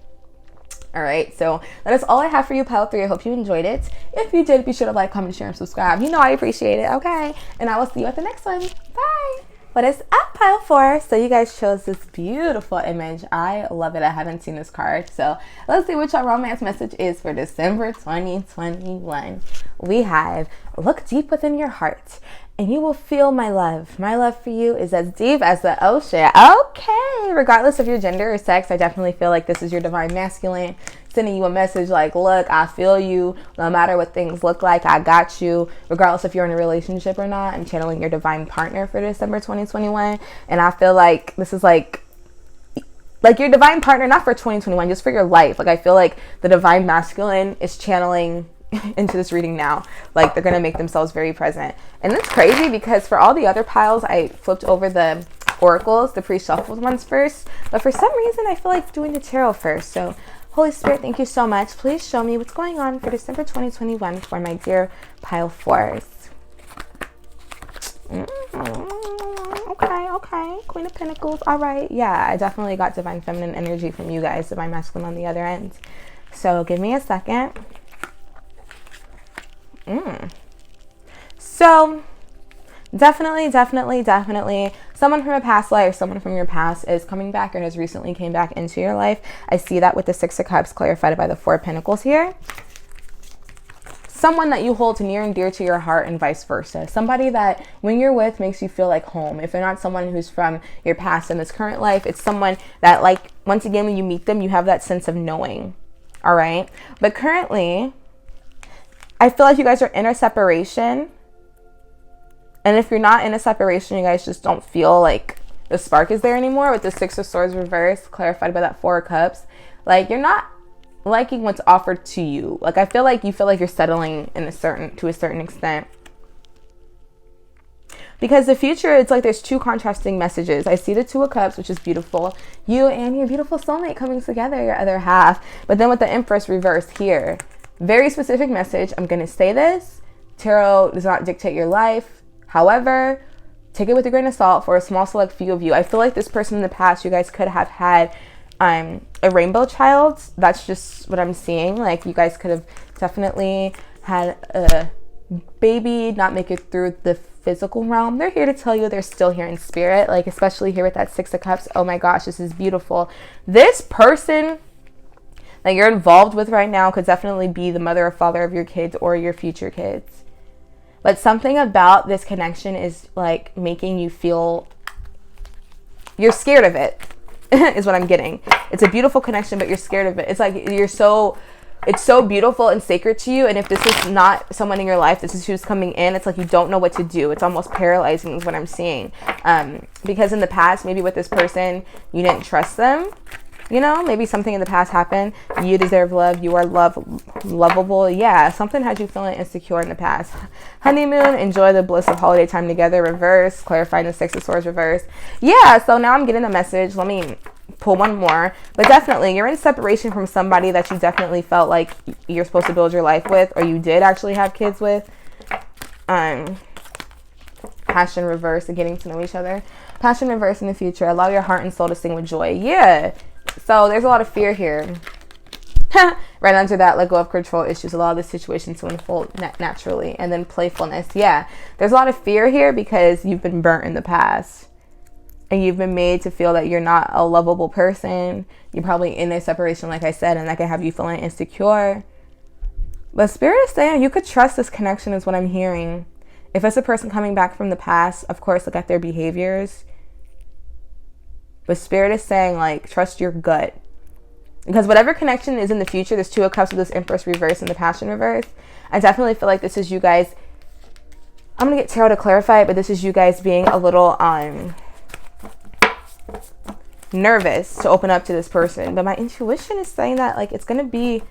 All right, so that is all I have for you, Pile 3. I hope you enjoyed it. If you did, be sure to like, comment, share, and subscribe. You know I appreciate it, okay? And I will see you at the next one. Bye. What is up, Pile 4? So you guys chose this beautiful image. I love it. I haven't seen this card. So let's see what your romance message is for December 2021. We have, look deep within your heart and you will feel my love. My love for you is as deep as the ocean. Okay. Regardless of your gender or sex, I definitely feel like this is your divine masculine. sending you a message like, look, I feel you. No matter what things look like, I got you. Regardless if you're in a relationship or not, I'm channeling your divine partner for December 2021. And I feel like this is like your divine partner, not for 2021, just for your life. Like, I feel like the divine masculine is channeling into this reading now. Like, they're going to make themselves very present. And that's crazy because for all the other piles, I flipped over the oracles, the pre-shuffled ones first. But for some reason, I feel like doing the tarot first. So, Holy Spirit, thank you so much. Please show me what's going on for December 2021 for my dear pile 4s. Okay. Queen of Pentacles. All right. Yeah, I definitely got divine feminine energy from you guys, divine masculine on the other end. So give me a second. So definitely someone from a past life, someone from your past is coming back or has recently came back into your life. I see that with the 6 of Cups clarified by the 4 of Pentacles here. Someone that you hold near and dear to your heart and vice versa. Somebody that when you're with makes you feel like home. If they're not someone who's from your past and this current life, it's someone that, like, once again, when you meet them, you have that sense of knowing. All right. But currently, I feel like you guys are in a separation. And if you're not in a separation, you guys just don't feel like the spark is there anymore. With the 6 of Swords reversed, clarified by that 4 of Cups. Like, you're not liking what's offered to you. Like, I feel like you feel like you're settling to a certain extent. Because the future, it's like there's 2 contrasting messages. I see the 2 of Cups, which is beautiful. You and your beautiful soulmate coming together, your other half. But then with the Empress reversed here, very specific message. I'm going to say this. Tarot does not dictate your life. However, take it with a grain of salt for a small select few of you. I feel like this person in the past, you guys could have had a rainbow child. That's just what I'm seeing. Like, you guys could have definitely had a baby not make it through the physical realm. They're here to tell you they're still here in spirit. Like, especially here with that 6 of Cups. Oh my gosh, this is beautiful. This person that you're involved with right now could definitely be the mother or father of your kids or your future kids. But something about this connection is like making you feel you're scared of it. Is what I'm getting. It's a beautiful connection, but you're scared of it. It's like it's so beautiful and sacred to you. And if this is not someone in your life, this is who's coming in, it's like you don't know what to do. It's almost paralyzing is what I'm seeing. Because in the past, maybe with this person, you didn't trust them. You know, maybe something in the past happened. You deserve love. You are lovable. Yeah, something had you feeling insecure in the past. Honeymoon, enjoy the bliss of holiday time together. Reverse, clarifying the 6 of Swords reverse. Yeah, so now I'm getting a message. Let me pull one more. But definitely, you're in separation from somebody that you definitely felt like you're supposed to build your life with, or you did actually have kids with. Passion reverse and getting to know each other. Passion reverse in the future. Allow your heart and soul to sing with joy. Yeah. So there's a lot of fear here. Right under that, let go of control issues. Allow the situation to unfold naturally. And then playfulness. Yeah. There's a lot of fear here because you've been burnt in the past. And you've been made to feel that you're not a lovable person. You're probably in a separation, like I said, and that can have you feeling insecure. But Spirit is saying you could trust this connection is what I'm hearing. If it's a person coming back from the past, of course, look at their behaviors. But Spirit is saying, like, trust your gut. Because whatever connection is in the future, there's 2 of Cups with this Empress reverse and the Passion reverse. I definitely feel like this is you guys. I'm going to get Tarot to clarify it, but this is you guys being a little nervous to open up to this person. But my intuition is saying that, like, it's going to be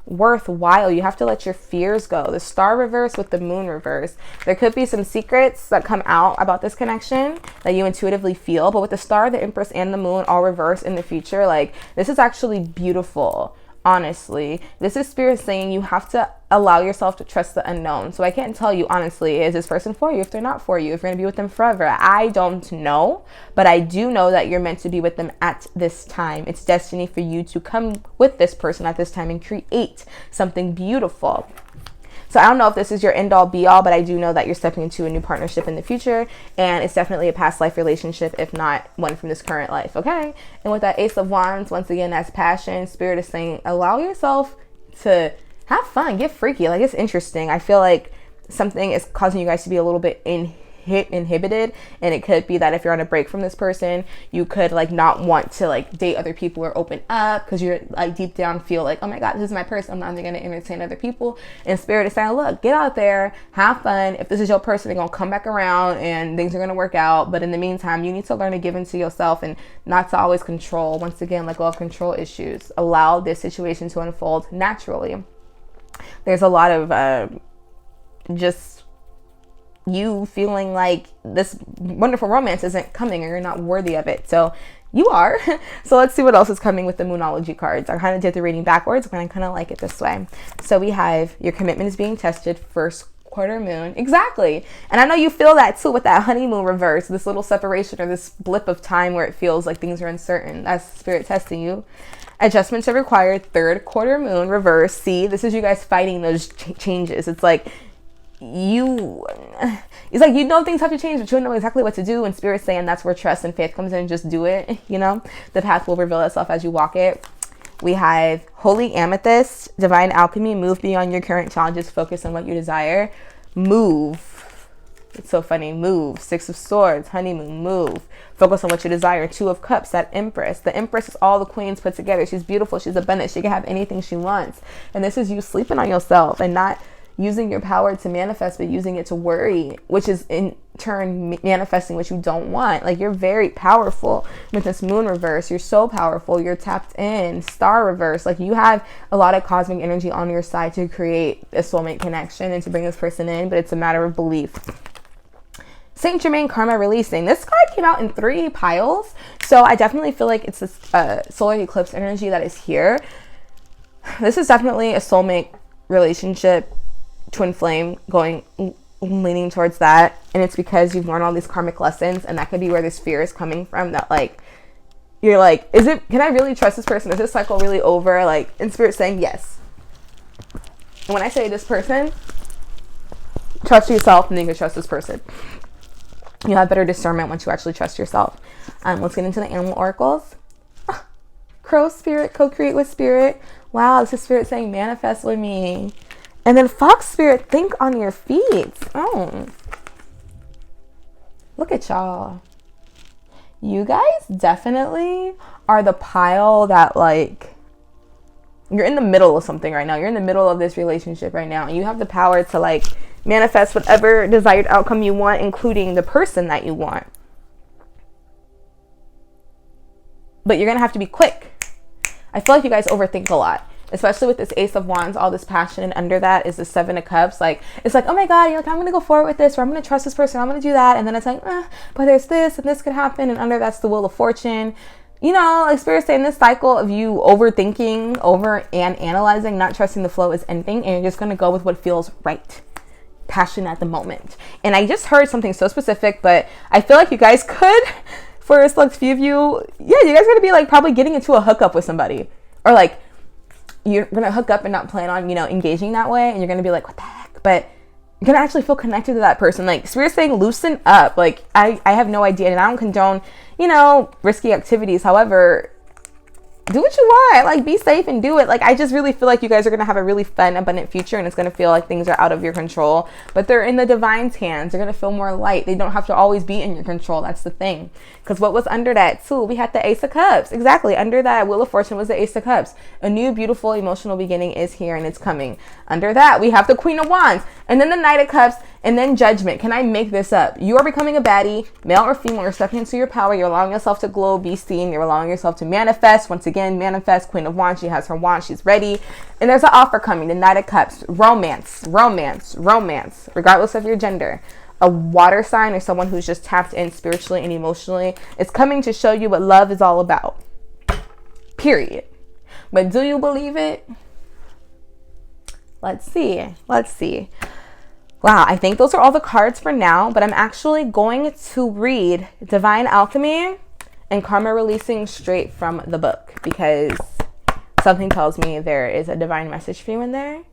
worthwhile. You have to let your fears go. The Star reverse with the Moon reverse. There could be some secrets that come out about this connection that you intuitively feel, but with the Star, the Empress, and the Moon all reversed in the future, like, this is actually beautiful. Honestly, this is Spirit saying you have to allow yourself to trust the unknown. So I can't tell you honestly, is this person for you? If they're not for you, if you're gonna be with them forever, I don't know, but I do know that you're meant to be with them at this time. It's destiny for you to come with this person at this time and create something beautiful. So I don't know if this is your end all be all, but I do know that you're stepping into a new partnership in the future, and it's definitely a past life relationship, if not one from this current life, okay? And with that Ace of Wands, once again, that's passion. Spirit is saying, allow yourself to have fun, get freaky. Like, it's interesting. I feel like something is causing you guys to be a little bit inhibited. And it could be that if you're on a break from this person, you could like not want to like date other people or open up because you're like deep down feel like, oh my God, this is my person, I'm not even going to entertain other people. And Spirit is saying, look, get out there, have fun. If this is your person, they're going to come back around and things are going to work out. But in the meantime, you need to learn to give into yourself and not to always control. Once again, let go of control issues. Allow this situation to unfold naturally. There's a lot of just you feeling like this wonderful romance isn't coming or you're not worthy of it. So you are. So let's see what else is coming with the Moonology cards. I kind of did the reading backwards, but I kind of like it this way. So we have your commitment is being tested, first quarter moon. Exactly. And I know you feel that too with that honeymoon reverse, this little separation or this blip of time where it feels like things are uncertain. That's Spirit testing you. Adjustments are required, third quarter moon reverse. See, this is you guys fighting those changes. It's like you know things have to change, but you don't know exactly what to do. And Spirit's saying that's where trust and faith comes in. Just do it. You know, the path will reveal itself as you walk it. We have Holy Amethyst, Divine Alchemy, move beyond your current challenges, focus on what you desire. Move. It's so funny. Move. Six of Swords, honeymoon, move. Focus on what you desire. Two of Cups, that Empress. The Empress is all the queens put together. She's beautiful. She's abundant. She can have anything she wants. And this is you sleeping on yourself and not using your power to manifest, but using it to worry, which is in turn manifesting what you don't want. Like, you're very powerful with this moon reverse. You're so powerful. You're tapped in. Star reverse. Like, you have a lot of cosmic energy on your side to create a soulmate connection and to bring this person in, but it's a matter of belief. Saint Germain, karma releasing. This card came out in 3 piles. So I definitely feel like it's this solar eclipse energy that is here. This is definitely a soulmate relationship, twin flame, leaning towards that. And it's because you've learned all these karmic lessons, and that could be where this fear is coming from, that like you're like, can I really trust this person? Is this cycle really over? Like, in Spirit saying yes. And when I say this person, trust yourself, and then you can trust this person. You have better discernment once you actually trust yourself. Let's get into the animal oracles. Crow Spirit, co-create with Spirit. Wow, this is Spirit saying manifest with me. And then Fox Spirit, think on your feet. Oh, look at y'all. You guys definitely are the pile that, like, you're in the middle of something right now. You're in the middle of this relationship right now. And you have the power to, like, manifest whatever desired outcome you want, including the person that you want. But you're going to have to be quick. I feel like you guys overthink a lot, especially with this Ace of Wands, all this passion. And under that is the Seven of Cups. Like, it's like, oh my God, you're like, I'm going to go forward with this, or I'm going to trust this person, I'm going to do that. And then it's like, but there's this and this could happen. And under that's the Wheel of Fortune. You know, like Spirit saying, this cycle of you overthinking, and analyzing, not trusting the flow is ending. And you're just going to go with what feels right. Passion at the moment. And I just heard something so specific, but I feel like you guys could, for a select few of you, you guys are going to be like probably getting into a hookup with somebody, or like you're going to hook up and not plan on, engaging that way. And you're going to be like, what the heck? But you're going to actually feel connected to that person. Like, Spirit saying loosen up. Like, I have no idea, and I don't condone, risky activities. However, do what you want. Like, be safe and do it. Like, I just really feel like you guys are going to have a really fun, abundant future, and it's going to feel like things are out of your control, but they're in the divine's hands. They're going to feel more light. They don't have to always be in your control. That's the thing. Because what was under that too? We had the Ace of Cups. Exactly. Under that Wheel of Fortune was the Ace of Cups. A new, beautiful, emotional beginning is here, and it's coming. Under that, we have the Queen of Wands, and then the Knight of Cups, and then Judgment. Can I make this up? You are becoming a baddie, male or female. You're stepping into your power. You're allowing yourself to glow, be seen. You're allowing yourself to manifest. Once again, manifest. Queen of Wands. She has her wand. She's ready. And there's an offer coming. The Knight of Cups. Romance. Romance. Romance. Regardless of your gender. A water sign or someone who's just tapped in spiritually and emotionally. It's coming to show you what love is all about. Period. But do you believe it? Let's see. Let's see. Wow, I think those are all the cards for now, but I'm actually going to read Divine Alchemy and Karma Releasing straight from the book, because something tells me there is a divine message for you in there. And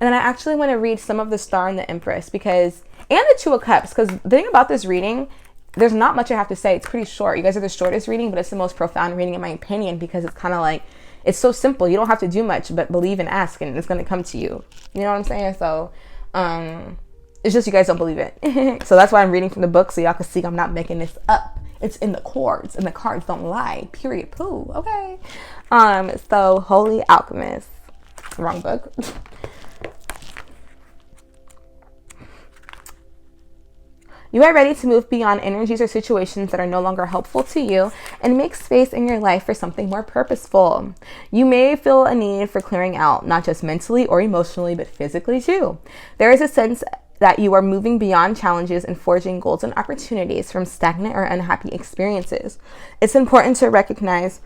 then I actually want to read some of the Star and the Empress, and the Two of Cups, because the thing about this reading, there's not much I have to say. It's pretty short. You guys are the shortest reading, but it's the most profound reading in my opinion, because it's kind of like, it's so simple. You don't have to do much but believe and ask, and it's going to come to you. You know what I'm saying? So, It's just you guys don't believe it. So that's why I'm reading from the book, so y'all can see I'm not making this up. It's in the cards, and the cards don't lie. Period. Pooh. Okay. So Holy Alchemist. Wrong book. You are ready to move beyond energies or situations that are no longer helpful to you and make space in your life for something more purposeful. You may feel a need for clearing out, not just mentally or emotionally, but physically too. There is a sense that you are moving beyond challenges and forging golden opportunities from stagnant or unhappy experiences. It's important to recognize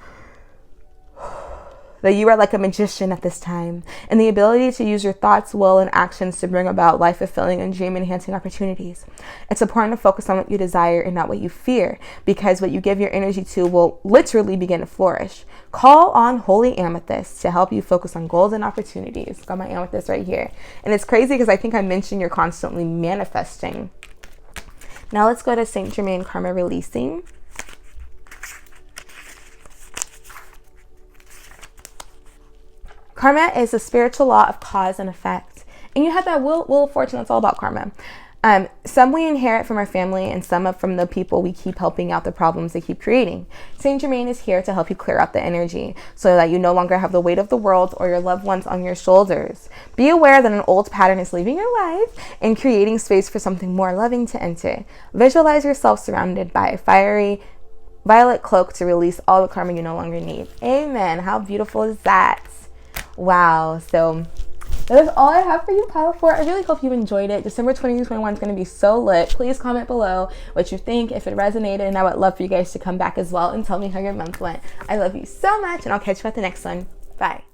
that you are like a magician at this time, and the ability to use your thoughts, will, and actions to bring about life-fulfilling and dream-enhancing opportunities. It's important to focus on what you desire and not what you fear, because what you give your energy to will literally begin to flourish. Call on Holy Amethyst to help you focus on golden opportunities. Got my amethyst right here. And it's crazy because I think I mentioned you're constantly manifesting. Now let's go to Saint Germain Karma Releasing. Karma is a spiritual law of cause and effect. And you have that wheel of fortune that's all about karma. Some we inherit from our family, and some from the people we keep helping out the problems they keep creating. Saint Germain is here to help you clear out the energy so that you no longer have the weight of the world or your loved ones on your shoulders. Be aware that an old pattern is leaving your life and creating space for something more loving to enter. Visualize yourself surrounded by a fiery violet cloak to release all the karma you no longer need. Amen. How beautiful is that? Wow. So that is all I have for you, Pile 4. I really hope you enjoyed it. December 2021 is going to be so lit. Please comment below what you think, if it resonated, and I would love for you guys to come back as well and tell me how your month went. I love you so much, and I'll catch you at the next one. Bye.